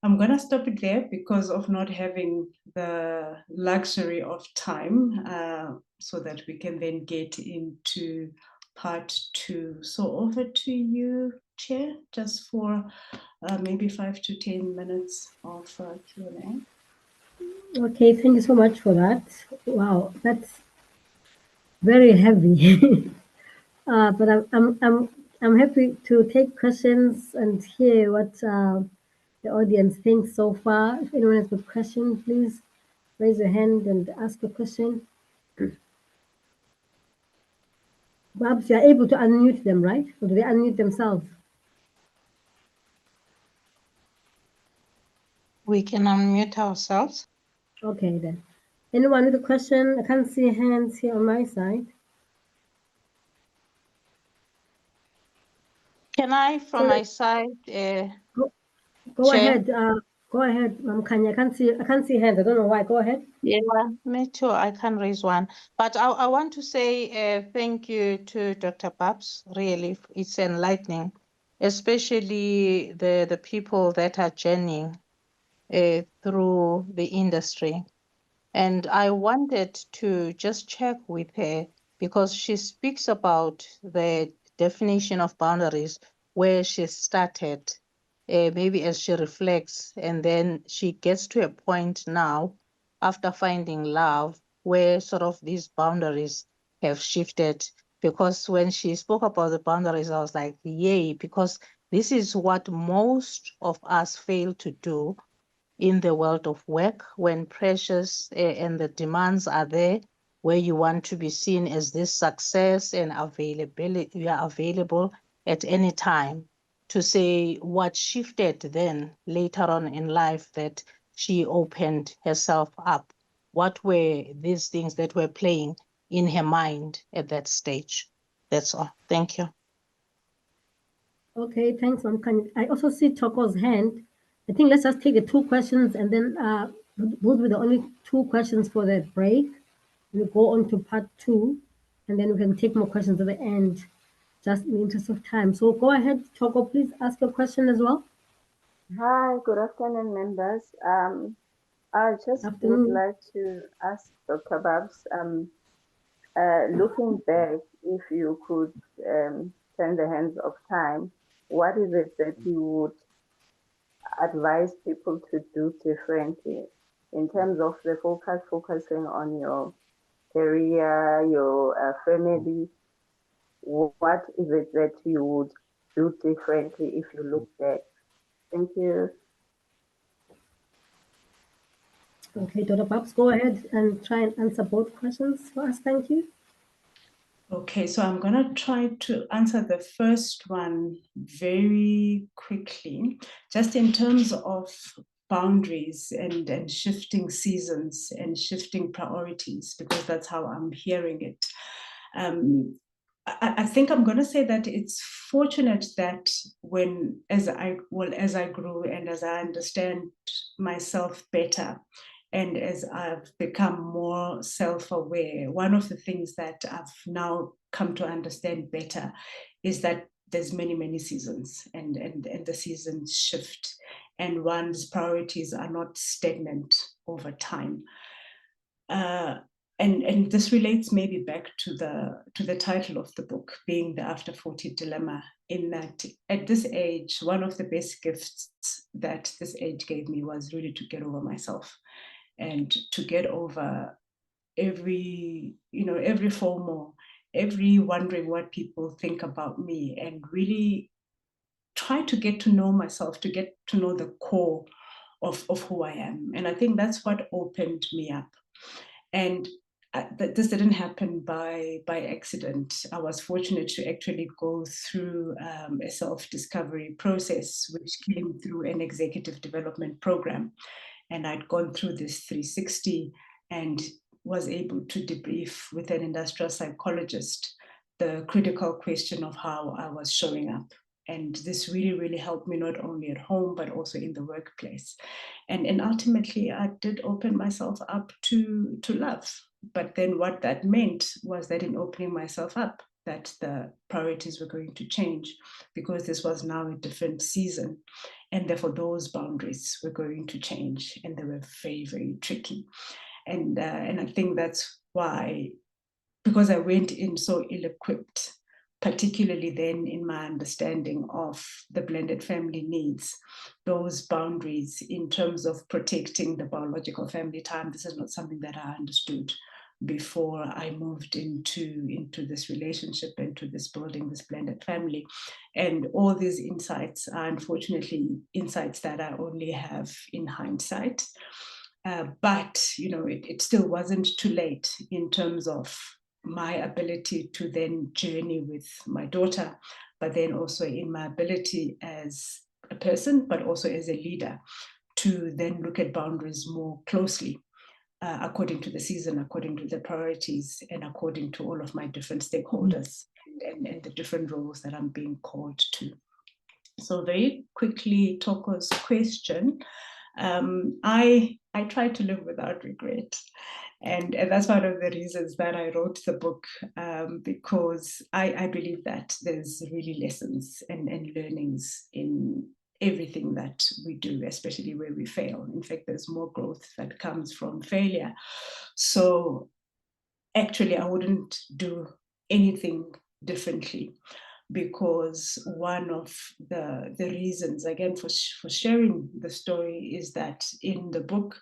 I'm going to stop it there because of not having the luxury of time, so that we can then get into part 2. So over to you, Chair, just for maybe 5 to 10 minutes of Q&A.
Okay, thank you so much for that. Wow, that's very heavy. But I'm happy to take questions and hear what the audience thinks so far. If anyone has a question, please raise your hand and ask a question. Perhaps you are able to unmute them, right? Or do they unmute themselves?
We can unmute ourselves.
Okay, then. Anyone with a question? I can't see hands here on my side.
Can I, from my side,
Go
Chair?
ahead. Go ahead, Kanya. I can't see hands. I don't know why. Go ahead.
Yeah, me too. I can raise one. But I want to say thank you to Dr. Babs. Really, it's enlightening, especially the people that are journeying through the industry. And I wanted to just check with her because she speaks about the definition of boundaries, where she started, maybe as she reflects, and then she gets to a point now after finding love where sort of these boundaries have shifted. Because when she spoke about the boundaries, I was like, yay, because this is what most of us fail to do in the world of work when pressures and the demands are there, where you want to be seen as this success and availability, you are available at any time. To say what shifted then later on in life that she opened herself up, what were these things that were playing in her mind at that stage? That's all. Thank you.
Okay, thanks, Kanya. I also see Toko's hand. I think let's just take the 2 questions and then those were the only 2 questions for that break. We'll go on to part 2 and then we can take more questions at the end, just in the interest of time. So go ahead, Toko, please ask your question as well.
Hi, good afternoon, members. I just would like to ask Dr. Babs, looking back, if you could turn the hands of time, what is it that you would advise people to do differently in terms of the focusing on your career, your family? What is it that you would do differently if you look back? Thank you.
Okay, Dr. Babs, go ahead and try and answer both questions for us. Thank you.
Okay, so I'm going to try to answer the first one very quickly. Just in terms of boundaries and shifting seasons and shifting priorities, because that's how I'm hearing it. I think I'm going to say that it's fortunate that as I grew and as I understand myself better, and as I've become more self-aware, one of the things that I've now come to understand better is that there's many seasons, and the seasons shift, and one's priorities are not stagnant over time. And this relates maybe back to the title of the book, being the After-40 dilemma, in that at this age, one of the best gifts that this age gave me was really to get over myself, and to get over every FOMO, every wondering what people think about me, and really try to get to know myself, to get to know the core of who I am. And I think that's what opened me up. And this didn't happen by accident. I was fortunate to actually go through a self-discovery process, which came through an executive development program. And I'd gone through this 360 and was able to debrief with an industrial psychologist the critical question of how I was showing up. And this really helped me, not only at home, but also in the workplace. And ultimately, I did open myself up to love. But then what that meant was that in opening myself up, that the priorities were going to change, because this was now a different season. And therefore, those boundaries were going to change, and they were very tricky. And I think that's why, because I went in so ill-equipped, particularly then in my understanding of the blended family needs, those boundaries in terms of protecting the biological family time, this is not something that I understood before I moved into this relationship, into this building, this blended family. And all these insights are unfortunately insights that I only have in hindsight. But it still wasn't too late in terms of my ability to then journey with my daughter, but then also in my ability as a person, but also as a leader, to then look at boundaries more closely, according to the season, according to the priorities, and according to all of my different stakeholders and the different roles that I'm being called to. So very quickly, Toko's question, I try to live without regret. And that's one of the reasons that I wrote the book, because I believe that there's really lessons and learnings in everything that we do, especially where we fail. In fact, there's more growth that comes from failure. So actually, I wouldn't do anything differently, because one of the reasons, again, for sharing the story is that in the book,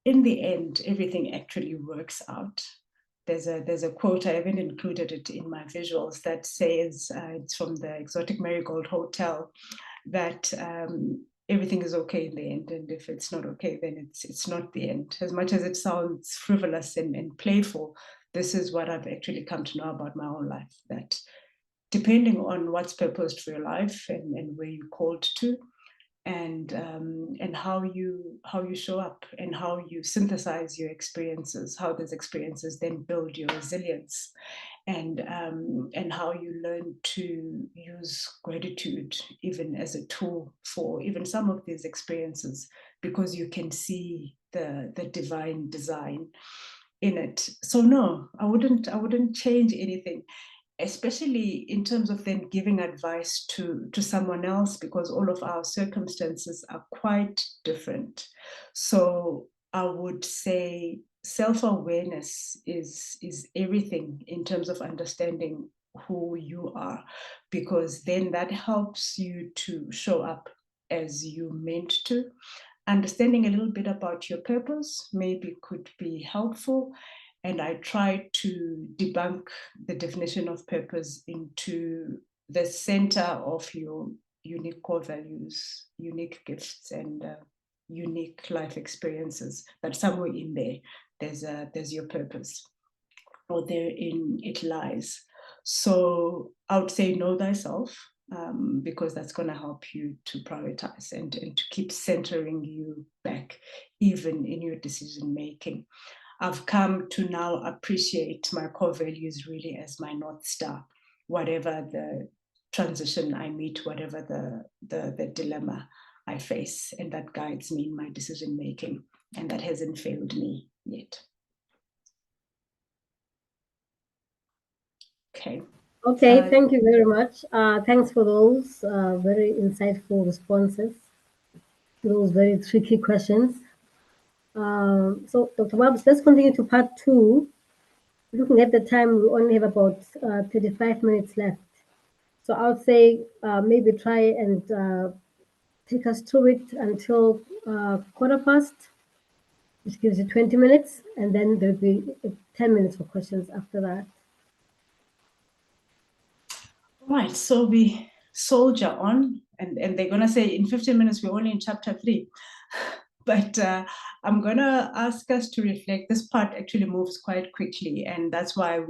in the end, everything actually works out. There's a quote, I haven't included it in my visuals, that says, it's from the Exotic Marigold Hotel, that everything is okay in the end, and if it's not okay, then it's not the end. As much as it sounds frivolous and playful, this is what I've actually come to know about my own life, that depending on what's purposed for your life and where you're called to, and how you show up, and how you synthesize your experiences, how those experiences then build your resilience, and how you learn to use gratitude even as a tool for even some of these experiences, because you can see the divine design in it. So no, I wouldn't change anything, especially in terms of then giving advice to someone else, because all of our circumstances are quite different. So I would say self-awareness is everything in terms of understanding who you are, because then that helps you to show up as you meant to. Understanding a little bit about your purpose maybe could be helpful. And I try to debunk the definition of purpose into the center of your unique core values, unique gifts, and unique life experiences. But somewhere in there, there's your purpose, or therein it lies. So I would say know thyself, because that's going to help you to prioritize and to keep centering you back, even in your decision making. I've come to now appreciate my core values really as my North Star, whatever the transition I meet, whatever the dilemma I face, and that guides me in my decision making, and that hasn't failed me yet. Okay.
Okay, thank you very much. Thanks for those very insightful responses to those very tricky questions. So, Dr. Babs, let's continue to part 2. Looking at the time, we only have about 35 minutes left. So I would say maybe try and take us through it until 1:15, which gives you 20 minutes, and then there'll be 10 minutes for questions after that.
Right, so we soldier on, and they're going to say in 15 minutes, we're only in chapter 3. But I'm going to ask us to reflect. This part actually moves quite quickly, and that's why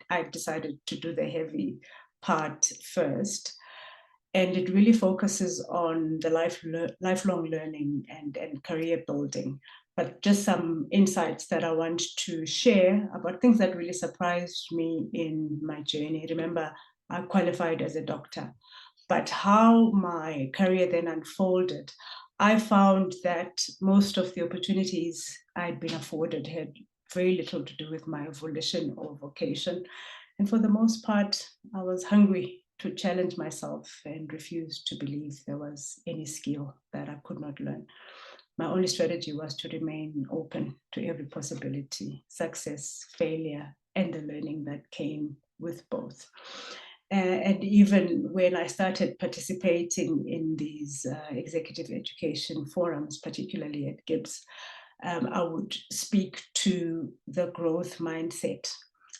I decided to do the heavy part first. And it really focuses on the lifelong learning and career building. But just some insights that I want to share about things that really surprised me in my journey. Remember, I qualified as a doctor, but how my career then unfolded, I found that most of the opportunities I'd been afforded had very little to do with my volition or vocation. And for the most part, I was hungry to challenge myself and refused to believe there was any skill that I could not learn. My only strategy was to remain open to every possibility, success, failure, and the learning that came with both. And even when I started participating in these executive education forums, particularly at Gibbs, I would speak to the growth mindset,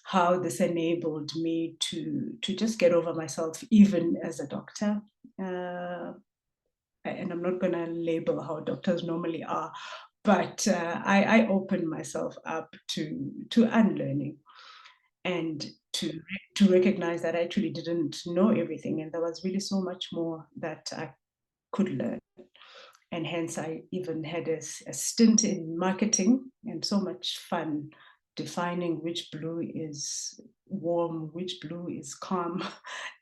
how this enabled me to just get over myself, even as a doctor. And I'm not going to label how doctors normally are, but I opened myself up to unlearning and to recognize that I actually didn't know everything, and there was really so much more that I could learn. And hence I even had a stint in marketing, and so much fun defining which blue is warm, which blue is calm,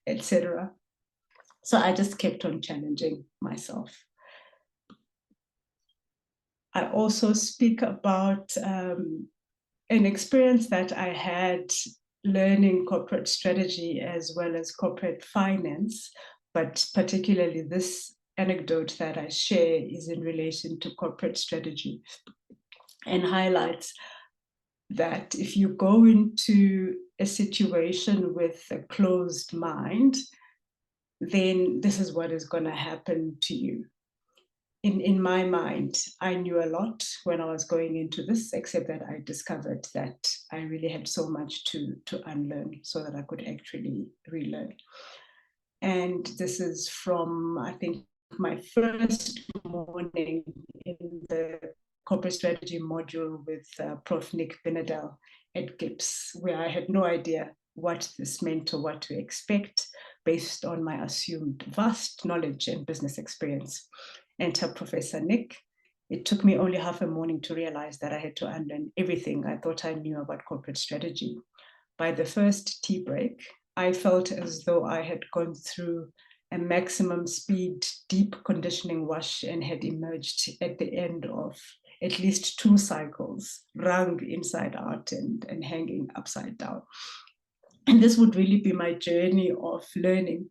etc. So I just kept on challenging myself. I also speak about an experience that I had learning corporate strategy as well as corporate finance, but particularly this anecdote that I share is in relation to corporate strategy and highlights that if you go into a situation with a closed mind, then this is what is going to happen to you. In my mind, I knew a lot when I was going into this, except that I discovered that I really had so much to unlearn so that I could actually relearn. And this is from, I think, my first morning in the corporate strategy module with Prof. Nick Benadel at Gibbs, where I had no idea what this meant or what to expect based on my assumed vast knowledge and business experience. Enter Professor Nick. It took me only half a morning to realize that I had to unlearn everything I thought I knew about corporate strategy. By the first tea break, I felt as though I had gone through a maximum speed, deep conditioning wash and had emerged at the end of at least 2 cycles, wrung inside out and hanging upside down. And this would really be my journey of learning,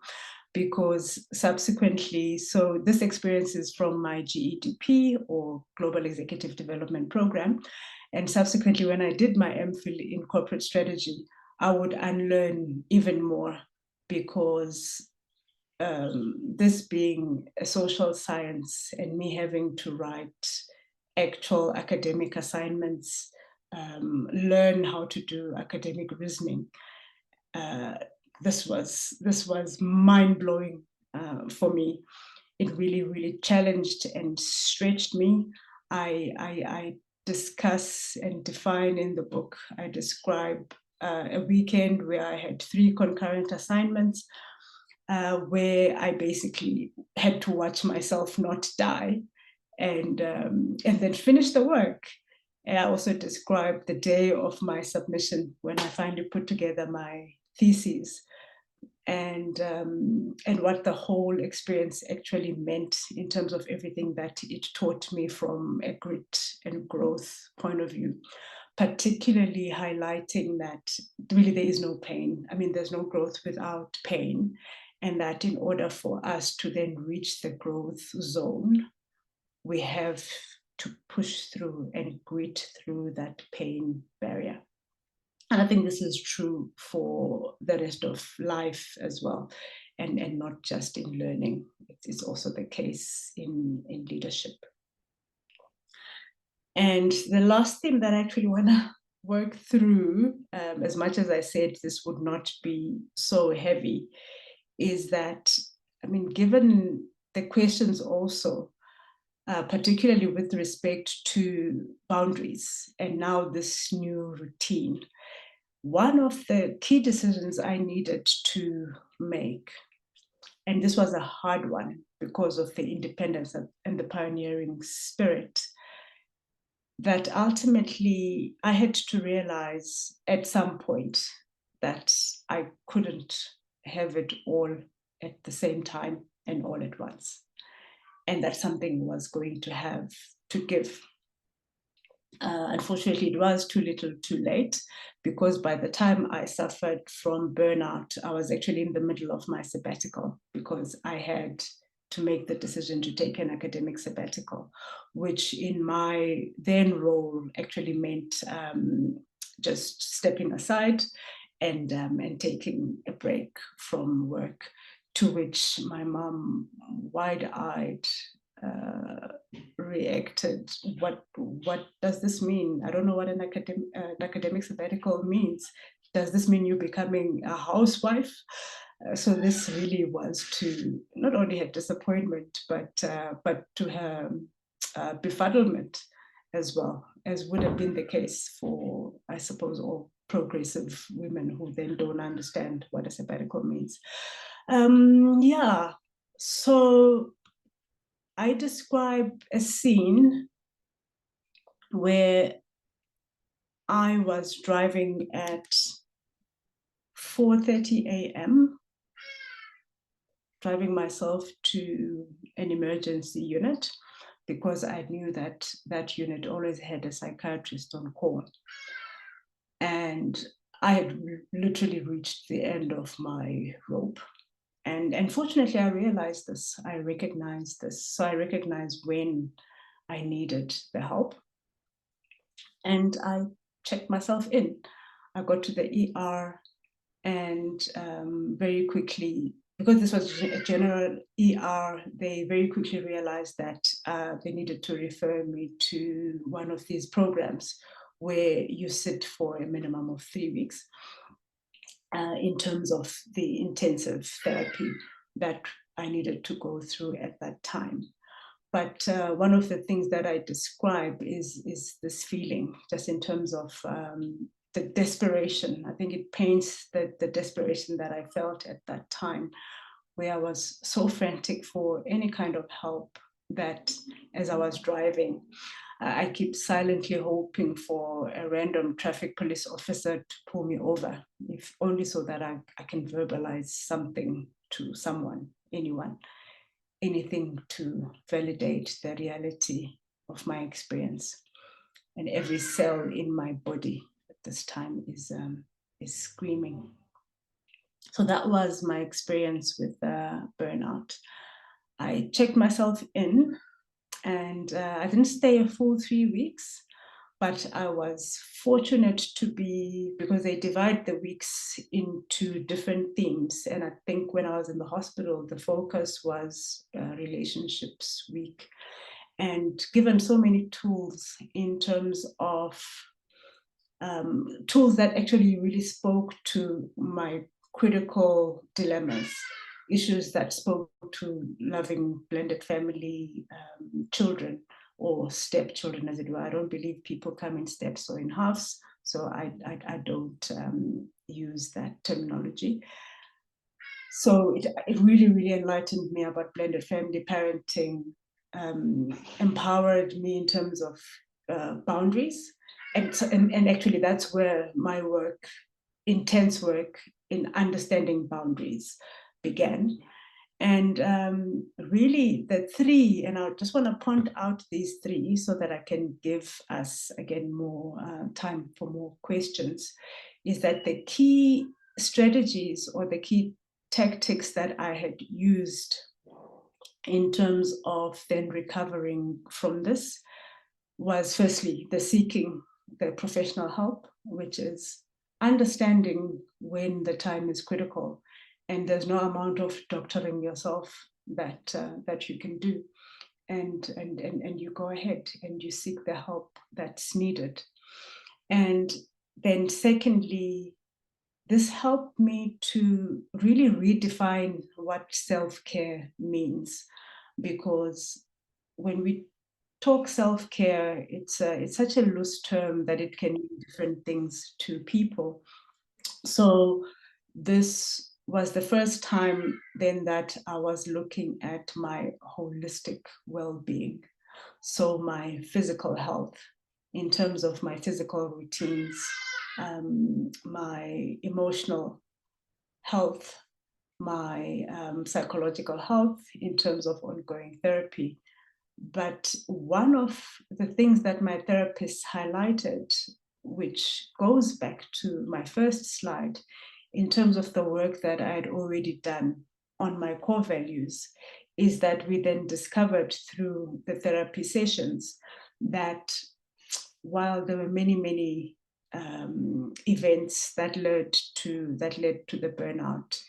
because subsequently, so this experience is from my GEDP or Global Executive Development Program. And subsequently, when I did my MPhil in corporate strategy, I would unlearn even more, because this being a social science and me having to write actual academic assignments, learn how to do academic reasoning, this was mind-blowing for me. It really, really challenged and stretched me. I discuss and define in the book, I describe a weekend where I had 3 concurrent assignments. where I basically had to watch myself not die, and then finish the work. And I also described the day of my submission when I finally put together my thesis, and what the whole experience actually meant in terms of everything that it taught me from a grit and growth point of view, particularly highlighting that really there is no pain. I mean, there's no growth without pain, and that in order for us to then reach the growth zone, we have to push through and grit through that pain barrier. And I think this is true for the rest of life as well, and not just in learning. It's also the case in leadership. And the last thing that I actually want to work through, as much as I said this would not be so heavy, is that, I mean, given the questions also, particularly with respect to boundaries and now this new routine, one of the key decisions I needed to make, and this was a hard one because of the independence and the pioneering spirit, that ultimately I had to realize at some point that I couldn't have it all at the same time and all at once, and that something was going to have to give. Unfortunately, it was too little too late, because by the time I suffered from burnout, I was actually in the middle of my sabbatical, because I had to make the decision to take an academic sabbatical, which in my then role actually meant just stepping aside and taking a break from work, to which my mom, wide-eyed, reacted, what does this mean? I don't know what an academic sabbatical means. Does this mean you're becoming a housewife? So this really was to not only her disappointment, but to her befuddlement as well, as would have been the case for, I suppose, all progressive women who then don't understand what a sabbatical means. Yeah, so I describe a scene where I was driving at 4:30 a.m., driving myself to an emergency unit, because I knew that that unit always had a psychiatrist on call. And I had literally reached the end of my rope. And fortunately, I realized this, I recognized this. So I recognized when I needed the help. And I checked myself in. I got to the ER, and very quickly, because this was a general ER, they very quickly realized that they needed to refer me to one of these programs where you sit for a minimum of 3 weeks in terms of the intensive therapy that I needed to go through at that time. But one of the things that I describe is this feeling, just in terms of the desperation. I think it paints the desperation that I felt at that time, where I was so frantic for any kind of help that as I was driving, I keep silently hoping for a random traffic police officer to pull me over, if only so that I can verbalize something to someone, anyone, anything to validate the reality of my experience. And every cell in my body at this time is screaming. So that was my experience with burnout. I checked myself in, and I didn't stay a full 3 weeks, but I was fortunate to be, because they divide the weeks into different themes. And I think when I was in the hospital, the focus was relationships week. And given so many tools in terms of tools that actually really spoke to my critical dilemmas, issues that spoke to loving blended family, children, or stepchildren, as it were. I don't believe people come in steps or in halves, so I don't use that terminology. So it really, really enlightened me about blended family parenting, empowered me in terms of boundaries. And actually that's where my work, intense work in understanding boundaries began. And really the three, and I just want to point out these three so that I can give us again more time for more questions, is that the key strategies or the key tactics that I had used in terms of then recovering from this was firstly the seeking the professional help, which is understanding when the time is critical and there's no amount of doctoring yourself that that you can do, and you go ahead and you seek the help that's needed. And then secondly, this helped me to really redefine what self-care means, because when we talk self-care, it's such a loose term that it can mean different things to people. So this was the first time then that I was looking at my holistic well-being. So my physical health, in terms of my physical routines, my emotional health, my psychological health in terms of ongoing therapy. But one of the things that my therapist highlighted, which goes back to my first slide, in terms of the work that I had already done on my core values, is that we then discovered through the therapy sessions that while there were many, many events that led to the burnout,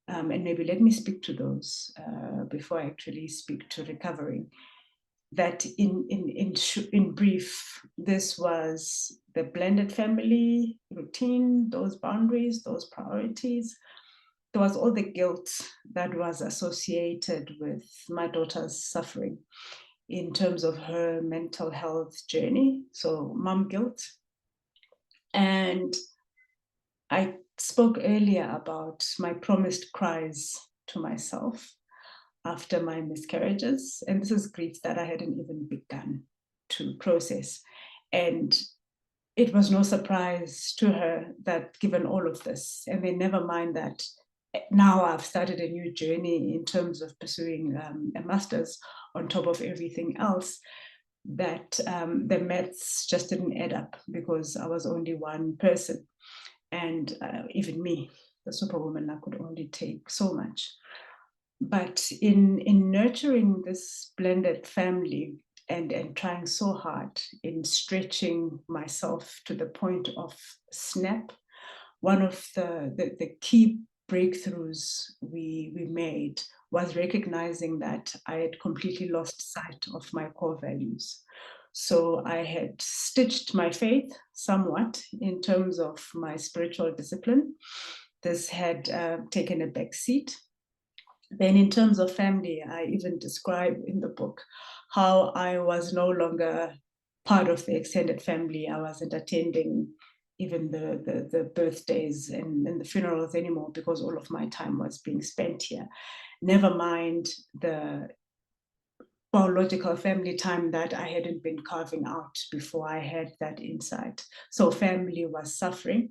and maybe let me speak to those before I actually speak to recovering. That in brief, this was the blended family routine, those boundaries, those priorities. There was all the guilt that was associated with my daughter's suffering in terms of her mental health journey, so mom guilt. And I spoke earlier about my promised cries to myself after my miscarriages, and this is grief that I hadn't even begun to process. And it was no surprise to her that given all of this, and then never mind that now I've started a new journey in terms of pursuing a master's on top of everything else, that the maths just didn't add up because I was only one person. And even me, the superwoman, I could only take so much. But in nurturing this blended family and trying so hard in stretching myself to the point of snap, one of the key breakthroughs we made was recognizing that I had completely lost sight of my core values. So I had stitched my faith somewhat in terms of my spiritual discipline. This had taken a back seat. Then in terms of family, I even describe in the book how I was no longer part of the extended family. I wasn't attending even the birthdays and the funerals anymore because all of my time was being spent here. Never mind the biological family time that I hadn't been carving out before I had that insight. So family was suffering.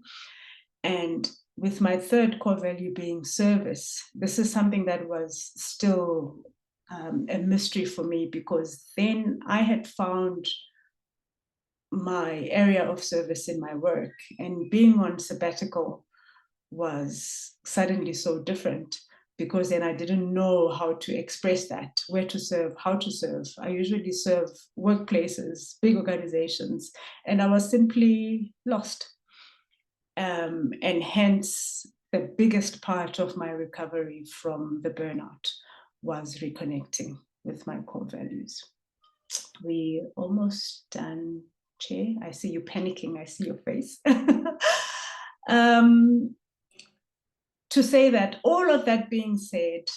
And with my third core value being service, this is something that was still a mystery for me, because then I had found my area of service in my work, and being on sabbatical was suddenly so different, because then I didn't know how to express that, where to serve, how to serve. I usually serve workplaces, big organizations, and I was simply lost. And hence, the biggest part of my recovery from the burnout was reconnecting with my core values. We almost done, Chair. I see you panicking. I see your face. To say that, all of that being said,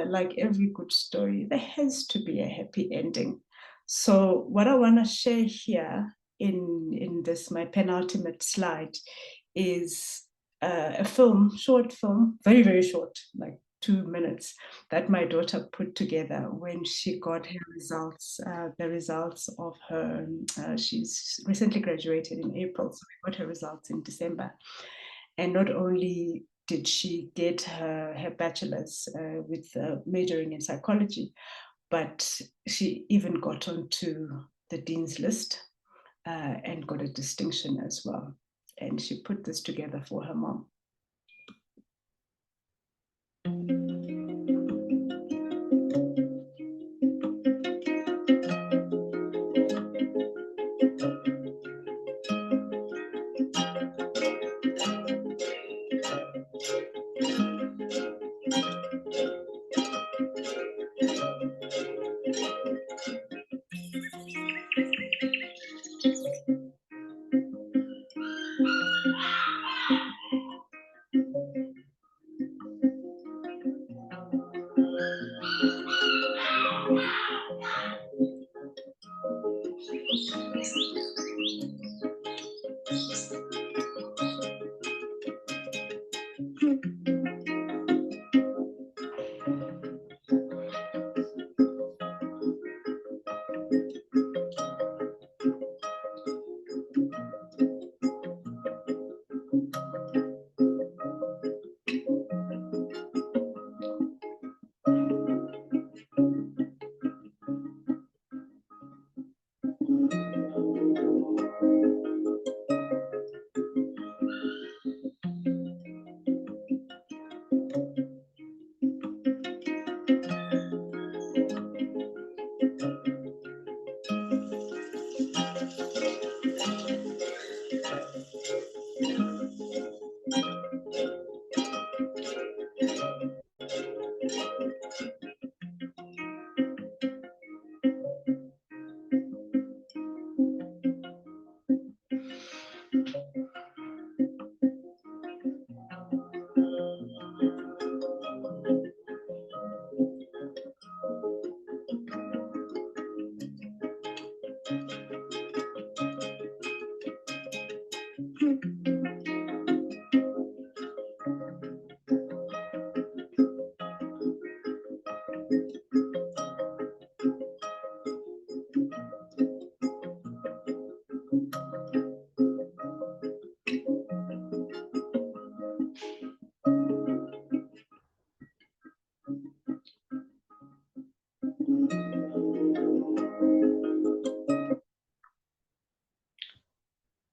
like every good story, there has to be a happy ending. So what I want to share here in this, my penultimate slide, is a film, short film, very, very short, like 2 minutes that my daughter put together when she got her results, the results of her, she's recently graduated in April, so we got her results in December. And not only did she get her bachelor's with majoring in psychology, but she even got onto the dean's list and got a distinction as well. And she put this together for her mom.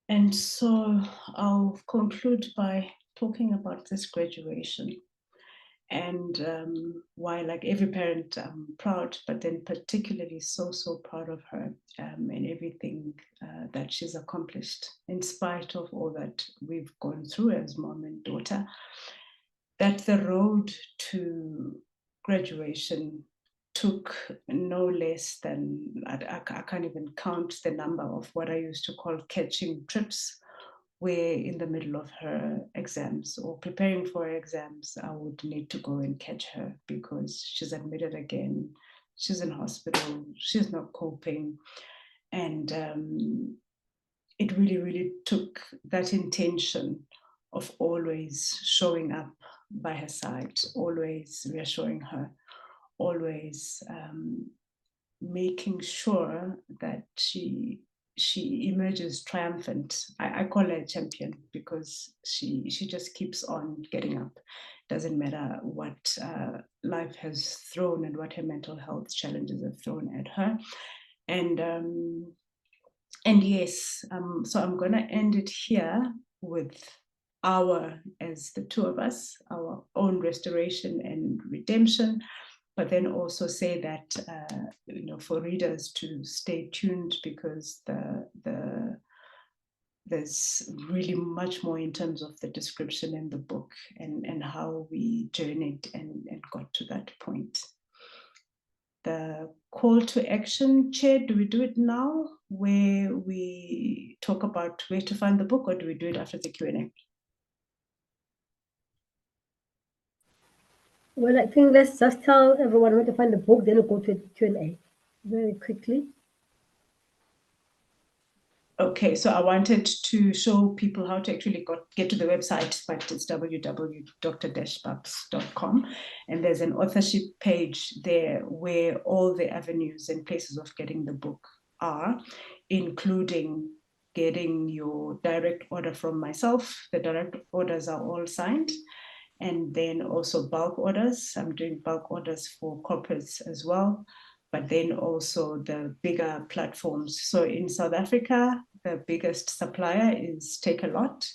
And so I'll conclude by talking about this graduation and why, like every parent, I'm proud, but then particularly so proud of her and everything that she's accomplished in spite of all that we've gone through as mom and daughter. That the road to graduation took no less than, I can't even count the number of what I used to call catching trips, where in the middle of her exams or preparing for her exams, I would need to go and catch her because she's admitted again, she's in hospital, she's not coping. And it really took that intention of always showing up by her side, always reassuring her, always making sure that she emerges triumphant. I call her a champion because she just keeps on getting up. Doesn't matter what life has thrown and what her mental health challenges have thrown at her. And yes, so I'm gonna end it here with as the two of us, our own restoration and redemption, but then also say that, for readers to stay tuned because there's really much more in terms of the description in the book and how we journeyed and got to that point. The call to action, Chair, do we do it now where we talk about where to find the book, or do we do it after the Q&A?
Well, I think let's just tell everyone where to find the book, then we'll go to Q&A very quickly.
Okay, so I wanted to show people how to actually get to the website, but it's www.dr-babs.com. And there's an authorship page there where all the avenues and places of getting the book are, including getting your direct order from myself. The direct orders are all signed. And then also bulk orders. I'm doing bulk orders for corporates as well, but then also the bigger platforms. So in South Africa, the biggest supplier is Take a Lot,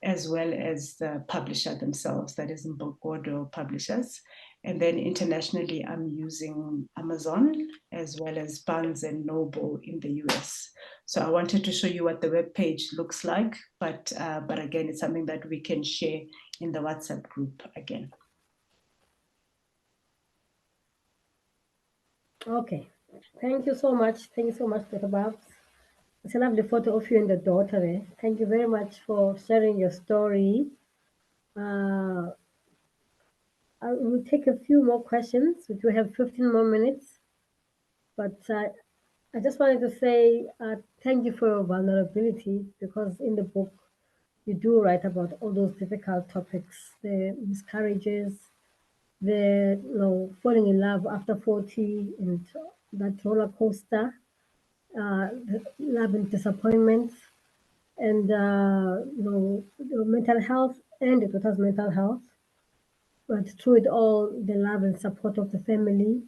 as well as the publisher themselves, that is Mbogodo Publishers. And then internationally, I'm using Amazon as well as Barnes and Noble in the US. So I wanted to show you what the web page looks like, but again, it's something that we can share in the WhatsApp group again.
Okay, thank you so much. Thank you so much, Dr. Babs. It's a lovely photo of you and the daughter there. Thank you very much for sharing your story. I will take a few more questions. We do have 15 more minutes, but I just wanted to say thank you for your vulnerability, because in the book you do write about all those difficult topics, the miscarriages, the falling in love after 40, and that roller coaster, the love and disappointments, and your mental health and the daughter's mental health. But through it all, the love and support of the family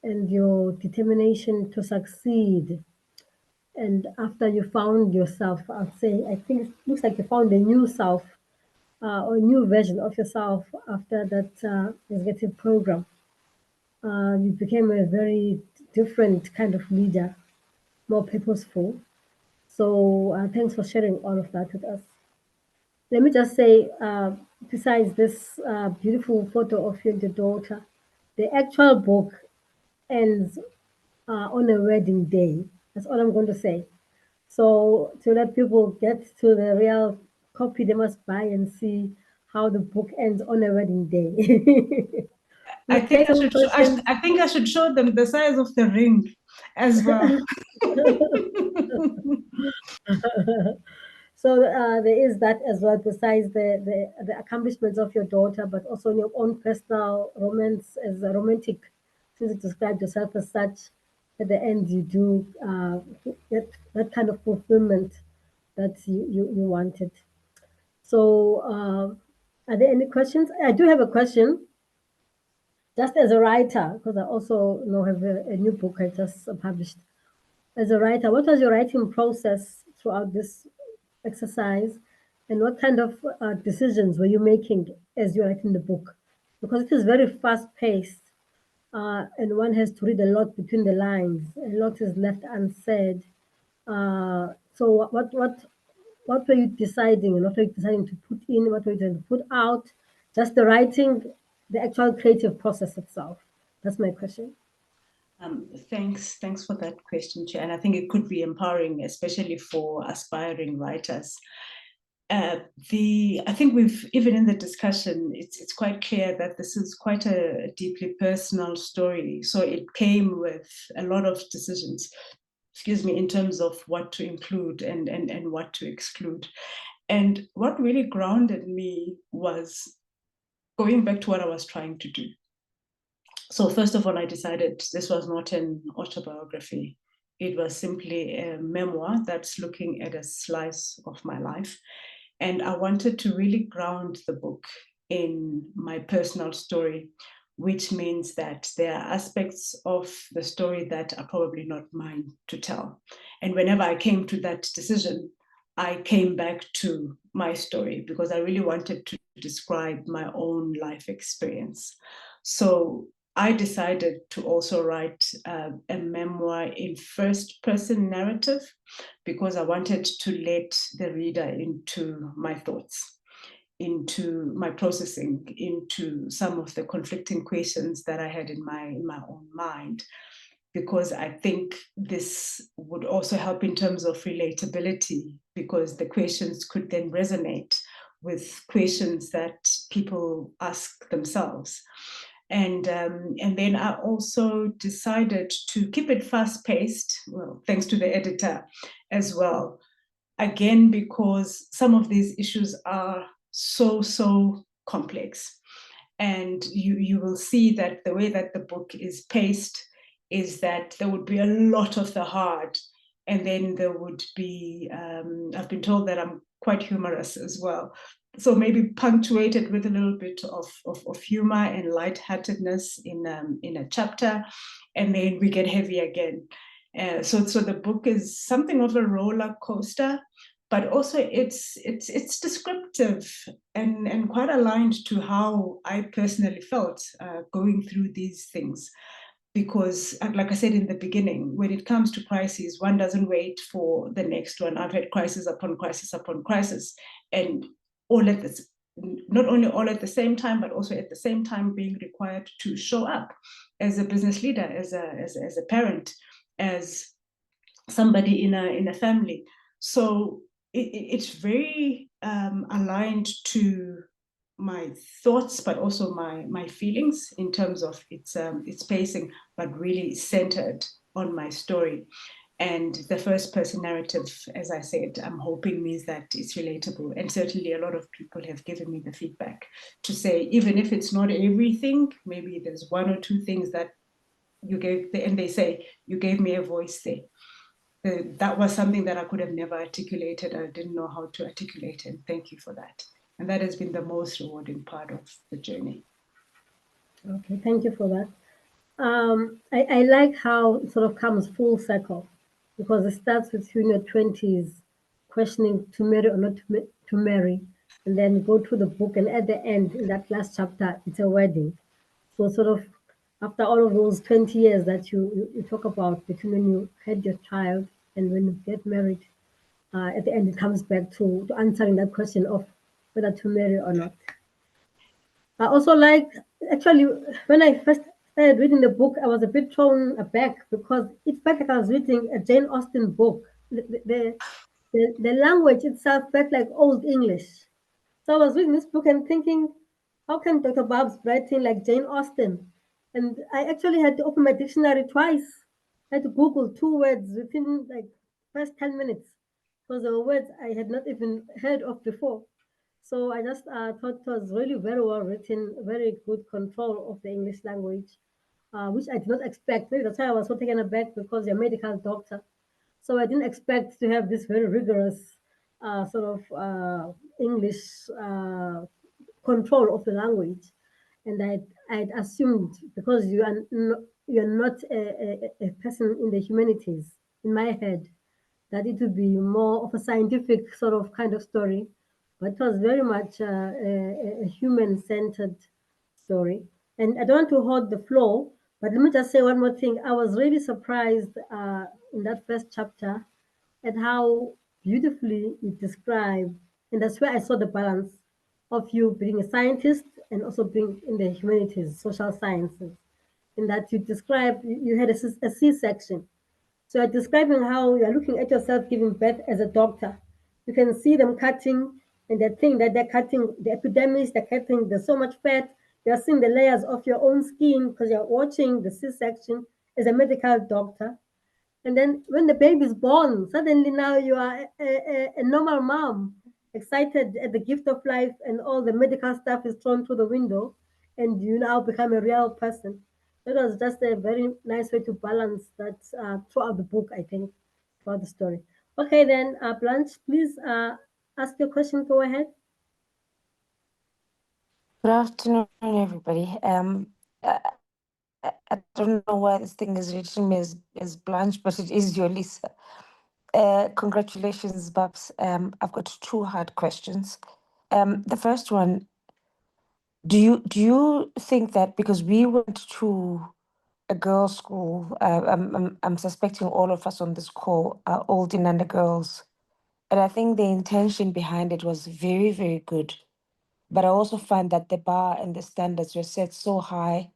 and your determination to succeed. And after you found yourself, I'd say, I think it looks like you found a new self, or a new version of yourself after that executive program. You became a very different kind of leader, more purposeful. So thanks for sharing all of that with us. Let me just say, besides this beautiful photo of you and your daughter, the actual book ends on a wedding day. That's all I'm going to say. So to let people get to the real copy, they must buy and see how the book ends on a wedding day.
I
We'll
think
take
I
some
should.
questions.
I think I should show them the size of the ring, as well.
So there is that as well, besides the accomplishments of your daughter, but also in your own personal romance as a romantic, since you described yourself as such. At the end, you do get that kind of fulfillment that you wanted. So, are there any questions? I do have a question. Just as a writer, because I also have a new book I just published. As a writer, what was your writing process throughout this exercise, and what kind of decisions were you making as you're writing the book? Because it is very fast paced, and one has to read a lot between the lines. A lot is left unsaid. So what were you deciding, and what were you deciding to put in? What were you trying to put out? Just the writing, the actual creative process itself. That's my question.
Thanks for that question, Chair. And I think it could be empowering, especially for aspiring writers. I think we've, even in the discussion, it's quite clear that this is quite a deeply personal story. So it came with a lot of decisions, in terms of what to include and what to exclude. And what really grounded me was going back to what I was trying to do. So first of all, I decided this was not an autobiography. It was simply a memoir that's looking at a slice of my life. And I wanted to really ground the book in my personal story, which means that there are aspects of the story that are probably not mine to tell. And whenever I came to that decision, I came back to my story because I really wanted to describe my own life experience. So I decided to also write a memoir in first-person narrative because I wanted to let the reader into my thoughts, into my processing, into some of the conflicting questions that I had in my own mind, because I think this would also help in terms of relatability, because the questions could then resonate with questions that people ask themselves. And then I also decided to keep it fast-paced, well, thanks to the editor as well. Again, because some of these issues are so complex. And you will see that the way that the book is paced is that there would be a lot of the hard, and then there would be, I've been told that I'm quite humorous as well. So maybe punctuated with a little bit of humor and lightheartedness in a chapter, and then we get heavy again. So the book is something of a roller coaster, but also it's descriptive and quite aligned to how I personally felt going through these things. Because, like I said in the beginning, when it comes to crises, one doesn't wait for the next one. I've had crisis upon crisis upon crisis, and all at this, not only all at the same time, but also at the same time being required to show up as a business leader, as a parent, as somebody in a family. So it's very aligned to my thoughts, but also my feelings in terms of its pacing, but really centered on my story. And the first person narrative, as I said, I'm hoping means that it's relatable. And certainly a lot of people have given me the feedback to say, even if it's not everything, maybe there's one or two things that you gave, and they say, you gave me a voice there. That was something that I could have never articulated. I didn't know how to articulate, and thank you for that. And that has been the most rewarding part of the journey.
Okay, thank you for that. I like how it sort of comes full circle, because it starts with you in your 20s questioning to marry or not to marry, and then go to the book, and at the end, in that last chapter, it's a wedding. So sort of after all of those 20 years that you talk about, between when you had your child and when you get married, at the end it comes back to answering that question of whether to marry or not. I also like, actually, when I first started reading the book, I was a bit thrown aback because it felt like I was reading a Jane Austen book. The language itself felt like Old English. So I was reading this book and thinking, how can Dr. Babs writing like Jane Austen? And I actually had to open my dictionary twice. I had to Google two words within like first 10 minutes because they were words I had not even heard of before. So I just thought it was really very well written, very good control of the English language, which I did not expect. Maybe that's why I was so taken aback, because you're a medical doctor. So I didn't expect to have this very rigorous sort of English control of the language. And I'd assumed, because you're not a person in the humanities, in my head, that it would be more of a scientific sort of kind of story, but it was very much a human-centered story. And I don't want to hold the floor, but let me just say one more thing. I was really surprised in that first chapter at how beautifully you describe, and that's where I saw the balance of you being a scientist and also being in the humanities, social sciences, in that you describe you had a C-section, so you're describing how you're looking at yourself giving birth as a doctor. You can see them cutting, and they think that they're cutting the epidermis, they're cutting, there's so much fat. You're seeing the layers of your own skin because you're watching the C-section as a medical doctor. And then when the baby is born, suddenly now you are a normal mom, excited at the gift of life, and all the medical stuff is thrown through the window, and you now become a real person. It was just a very nice way to balance that throughout the book, I think, throughout the story. Okay, then, Blanche, please ask your question. Go ahead.
Good afternoon, everybody. I don't know why this thing is reaching me as Blanche, but it is your Lisa. Congratulations, Babs. I've got two hard questions. The first one, do you think that because we went to a girls' school, I'm suspecting all of us on this call are old Inanda girls, and I think the intention behind it was very, very good. But I also find that the bar and the standards were set so high,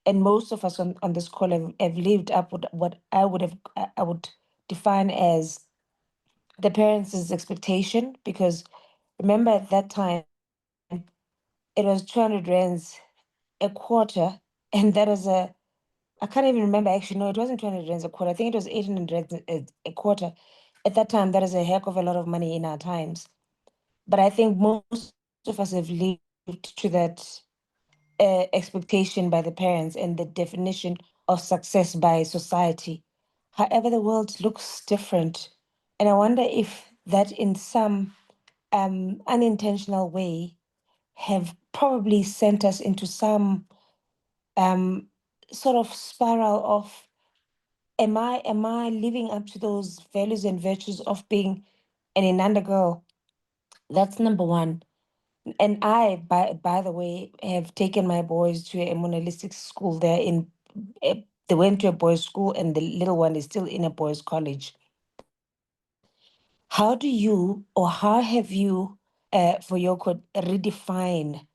and most of us on this call have lived up with what I would define as the parents' expectation. Because remember, at that time it was 200 rands a quarter And that is I can't even remember actually. No, it wasn't 200 rands a quarter. I think it was 800 rands a quarter. At that time, that is a heck of a lot of money in our times. But I think most of us have lived to that expectation by the parents and the definition of success by society. However, the world looks different. And I wonder if that in some unintentional way have probably sent us into some sort of spiral of am I living up to those values and virtues of being an Inanda girl? That's number one. And I, by the way, have taken my boys to a monolithic school. They went to a boys' school, and the little one is still in a boys' college. How do you, or how have you, for your code, redefine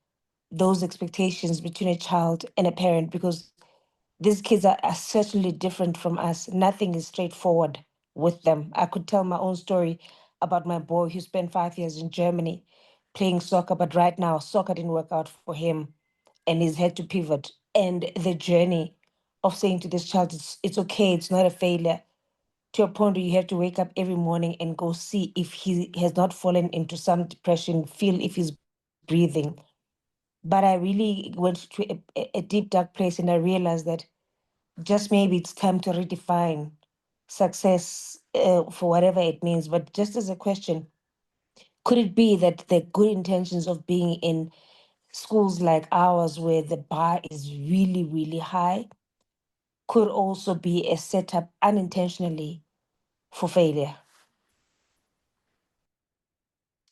those expectations between a child and a parent? Because these kids are certainly different from us. Nothing is straightforward with them. I could tell my own story about my boy who spent 5 years in Germany playing soccer, but right now soccer didn't work out for him and he's had to pivot. And the journey of saying to this child, it's okay, it's not a failure, to a point where you have to wake up every morning and go see if he has not fallen into some depression, feel if he's breathing. But I really went to a deep, dark place and I realized that just maybe it's time to redefine success for whatever it means. But just as a question, could it be that the good intentions of being in schools like ours, where the bar is really, really high, could also be a setup unintentionally for failure?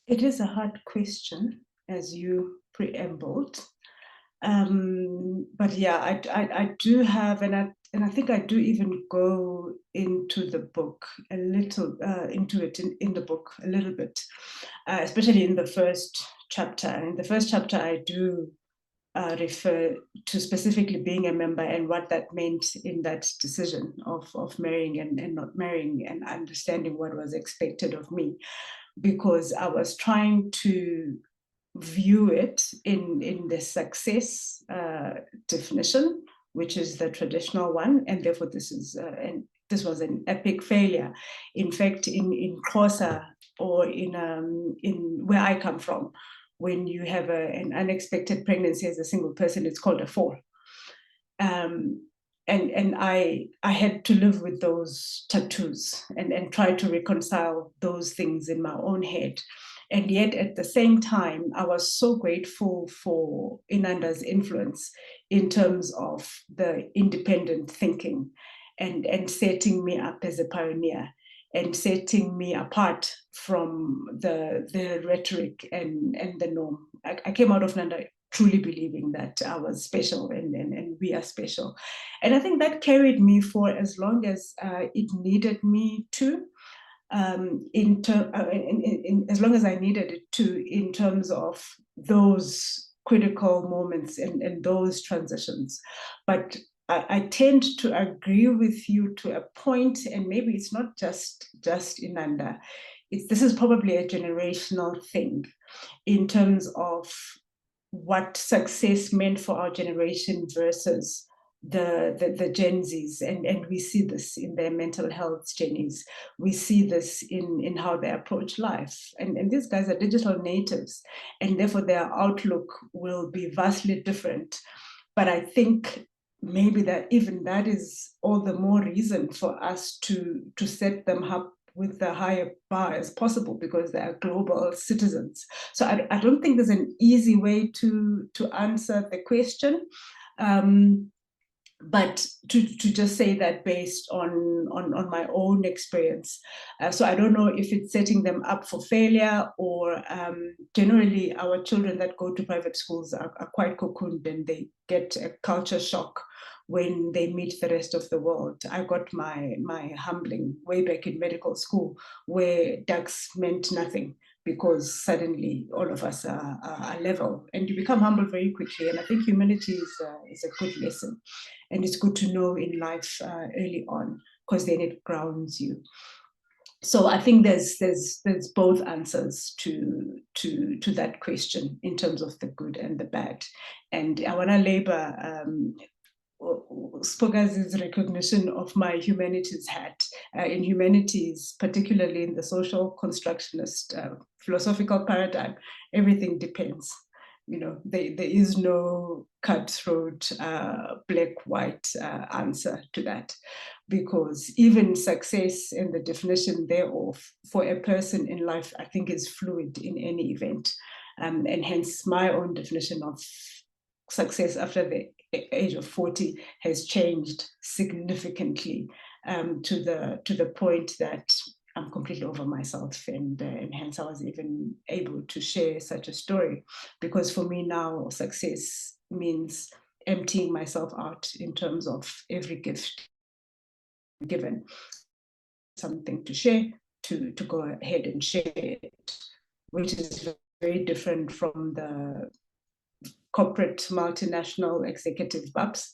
It is a hard question, as you preambled. But yeah, I do have, and I think I do even go into the book a little, into it in the book a little bit, especially in the first chapter. And in the first chapter, I do refer to specifically being a member and what that meant in that decision of marrying and not marrying, and understanding what was expected of me, because I was trying to view it in the success definition, which is the traditional one, and therefore this was an epic failure. In fact, in Xhosa, or in where I come from, when you have an unexpected pregnancy as a single person, it's called a fall. And I had to live with those tattoos and try to reconcile those things in my own head. And yet at the same time, I was so grateful for Inanda's influence in terms of the independent thinking and setting me up as a pioneer and setting me apart from the rhetoric and the norm. I came out of Nanda truly believing that I was special and we are special. And I think that carried me for as long as it needed me to. As long as I needed it to, in terms of those critical moments and those transitions. But I tend to agree with you to a point, and maybe it's not just Inanda. This is probably a generational thing in terms of what success meant for our generation versus the Gen Zs, and we see this in their mental health journeys. We see this in how they approach life, and these guys are digital natives, and therefore their outlook will be vastly different. But I think maybe that even that is all the more reason for us to set them up with the higher bar as possible, because they are global citizens. So I don't think there's an easy way to answer the question. But to just say that based on my own experience. So I don't know if it's setting them up for failure, or generally our children that go to private schools are quite cocooned, and they get a culture shock when they meet the rest of the world. I got my humbling way back in medical school, where ducks meant nothing, because suddenly all of us are level, and you become humble very quickly. And I think humility is a good lesson, and it's good to know in life early on, because then it grounds you. So I think there's both answers to that question in terms of the good and the bad. And I want to labor Spogazi's recognition of my humanities hat. In humanities, particularly in the social constructionist philosophical paradigm, everything depends. There is no cutthroat, black-white answer to that, because even success and the definition thereof for a person in life, I think, is fluid in any event. And hence my own definition of success after the age of 40 has changed significantly, to the point that I'm completely over myself, and hence I was even able to share such a story, because for me now success means emptying myself out in terms of every gift given, something to share, to go ahead and share it, which is very different from the corporate multinational executive babs,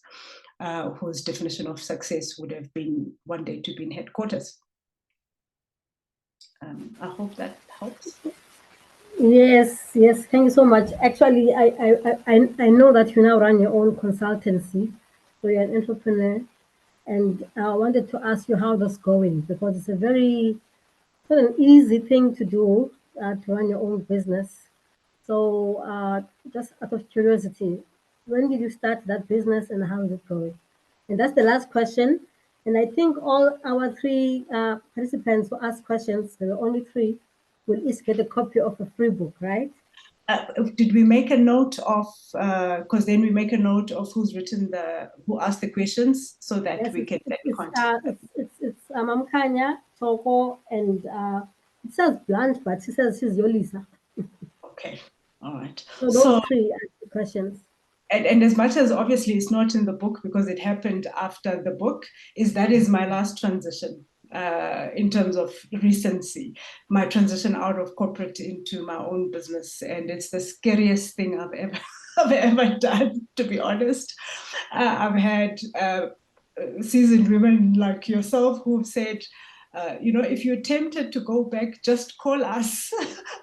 whose definition of success would have been one day to be in headquarters. I hope that helps.
Yes, thank you so much. Actually, I know that you now run your own consultancy, so you're an entrepreneur, and I wanted to ask you how that's going, because it's not an easy thing to do, to run your own business. So, just out of curiosity, when did you start that business and how is it going? And that's the last question. And I think all our three participants who asked questions, there were only three, will each get a copy of a free book, right?
Did we make a note of, because then we make a note of who asked the questions, so that
Yes,
we can contact them.
it's Mamkanya, Toko, and it says Blanche, but she says she's Yolisa.
Okay, all right.
So those three are the questions.
And as much as obviously it's not in the book because it happened after the book, that is my last transition, in terms of recency, my transition out of corporate into my own business. And it's the scariest thing I've ever done, to be honest. I've had seasoned women like yourself who've said, if you're tempted to go back, just call us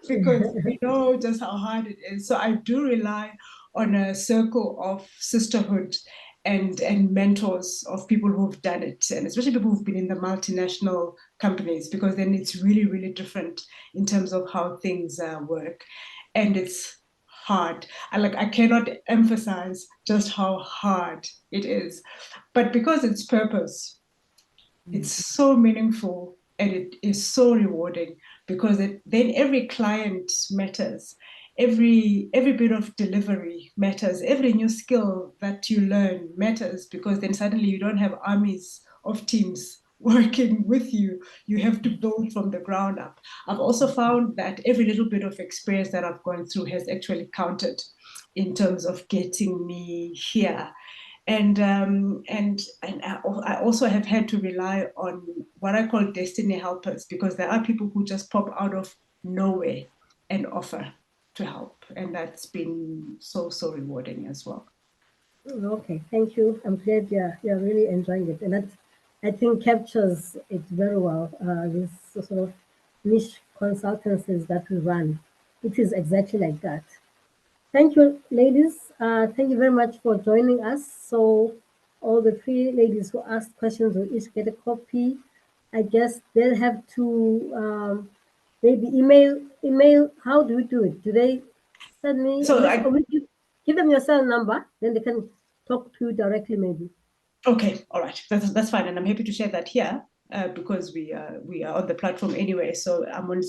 because we know just how hard it is. So I do rely on a circle of sisterhood and mentors of people who've done it, and especially people who've been in the multinational companies, because then it's really, really different in terms of how things work. And it's hard. I cannot emphasize just how hard it is. But because it's purpose, it's so meaningful and it is so rewarding, because then every client matters. Every bit of delivery matters. Every new skill that you learn matters, because then suddenly you don't have armies of teams working with you. You have to build from the ground up. I've also found that every little bit of experience that I've gone through has actually counted in terms of getting me here. And I also have had to rely on what I call destiny helpers, because there are people who just pop out of nowhere and offer to help, and that's been so rewarding as well.
Okay, thank you. I'm glad you're really enjoying it, and that, I think, captures it very well. This sort of niche consultancies that we run, it is exactly like that. Thank you, ladies. Thank you very much for joining us. So, all the three ladies who asked questions will each get a copy. I guess they'll have to maybe email. How do we do it? Do they send me a message, or will you give them your cell number? Then they can talk to you directly, maybe.
Okay, all right, that's fine, and I'm happy to share that here, because we are on the platform anyway. So I'm on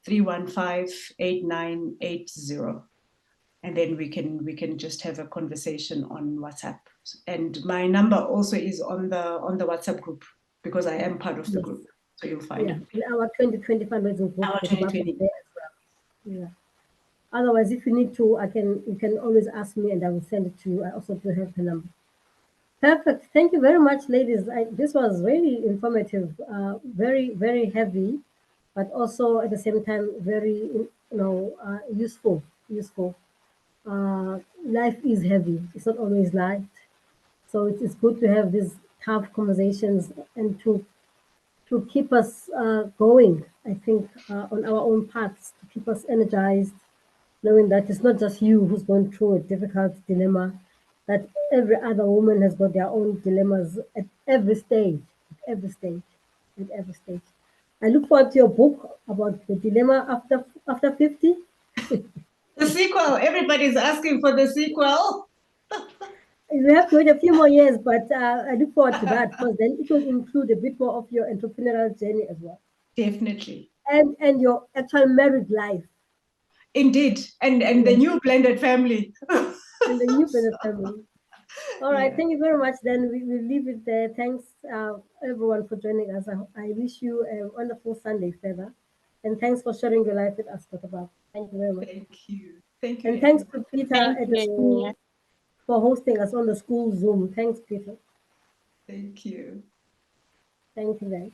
082-315-8980. And then we can just have a conversation on WhatsApp. And my number also is on the WhatsApp group, because I am part of the group. So you'll find it.
In our 2020 fundraising group.
Our 2020.
There as well. Yeah. Otherwise, if you need to, you can always ask me and I will send it to you. I also do have the number. Perfect. Thank you very much, ladies. This was very informative, very, very heavy, but also at the same time very, useful. Life is heavy. It's not always light. So it is good to have these tough conversations and to keep us going, I think, on our own paths, to keep us energized, knowing that it's not just you who's going through a difficult dilemma. that every other woman has got their own dilemmas at every stage, at every stage, at every stage. I look forward to your book about the dilemma after 50.
The sequel, everybody's asking for the sequel.
We have to wait a few more years, but I look forward to that because then it will include a bit more of your entrepreneurial journey as well,
Definitely.
and your actual married life.
Indeed. And the
Yes,
new blended family.
and the new Bennett family. All right,
Yeah.
thank you very much. Then we will leave it there. Thanks, everyone, for joining us. I wish you a wonderful Sunday further. And thanks for sharing your life with us, Dr. Bob. Thank you very much.
Thank you. Thank you,
And thanks
everyone.
to Peter
Thank
at the
you.
school for hosting us on the school Zoom. Thanks, Peter.
Thank you.
Thank you, guys.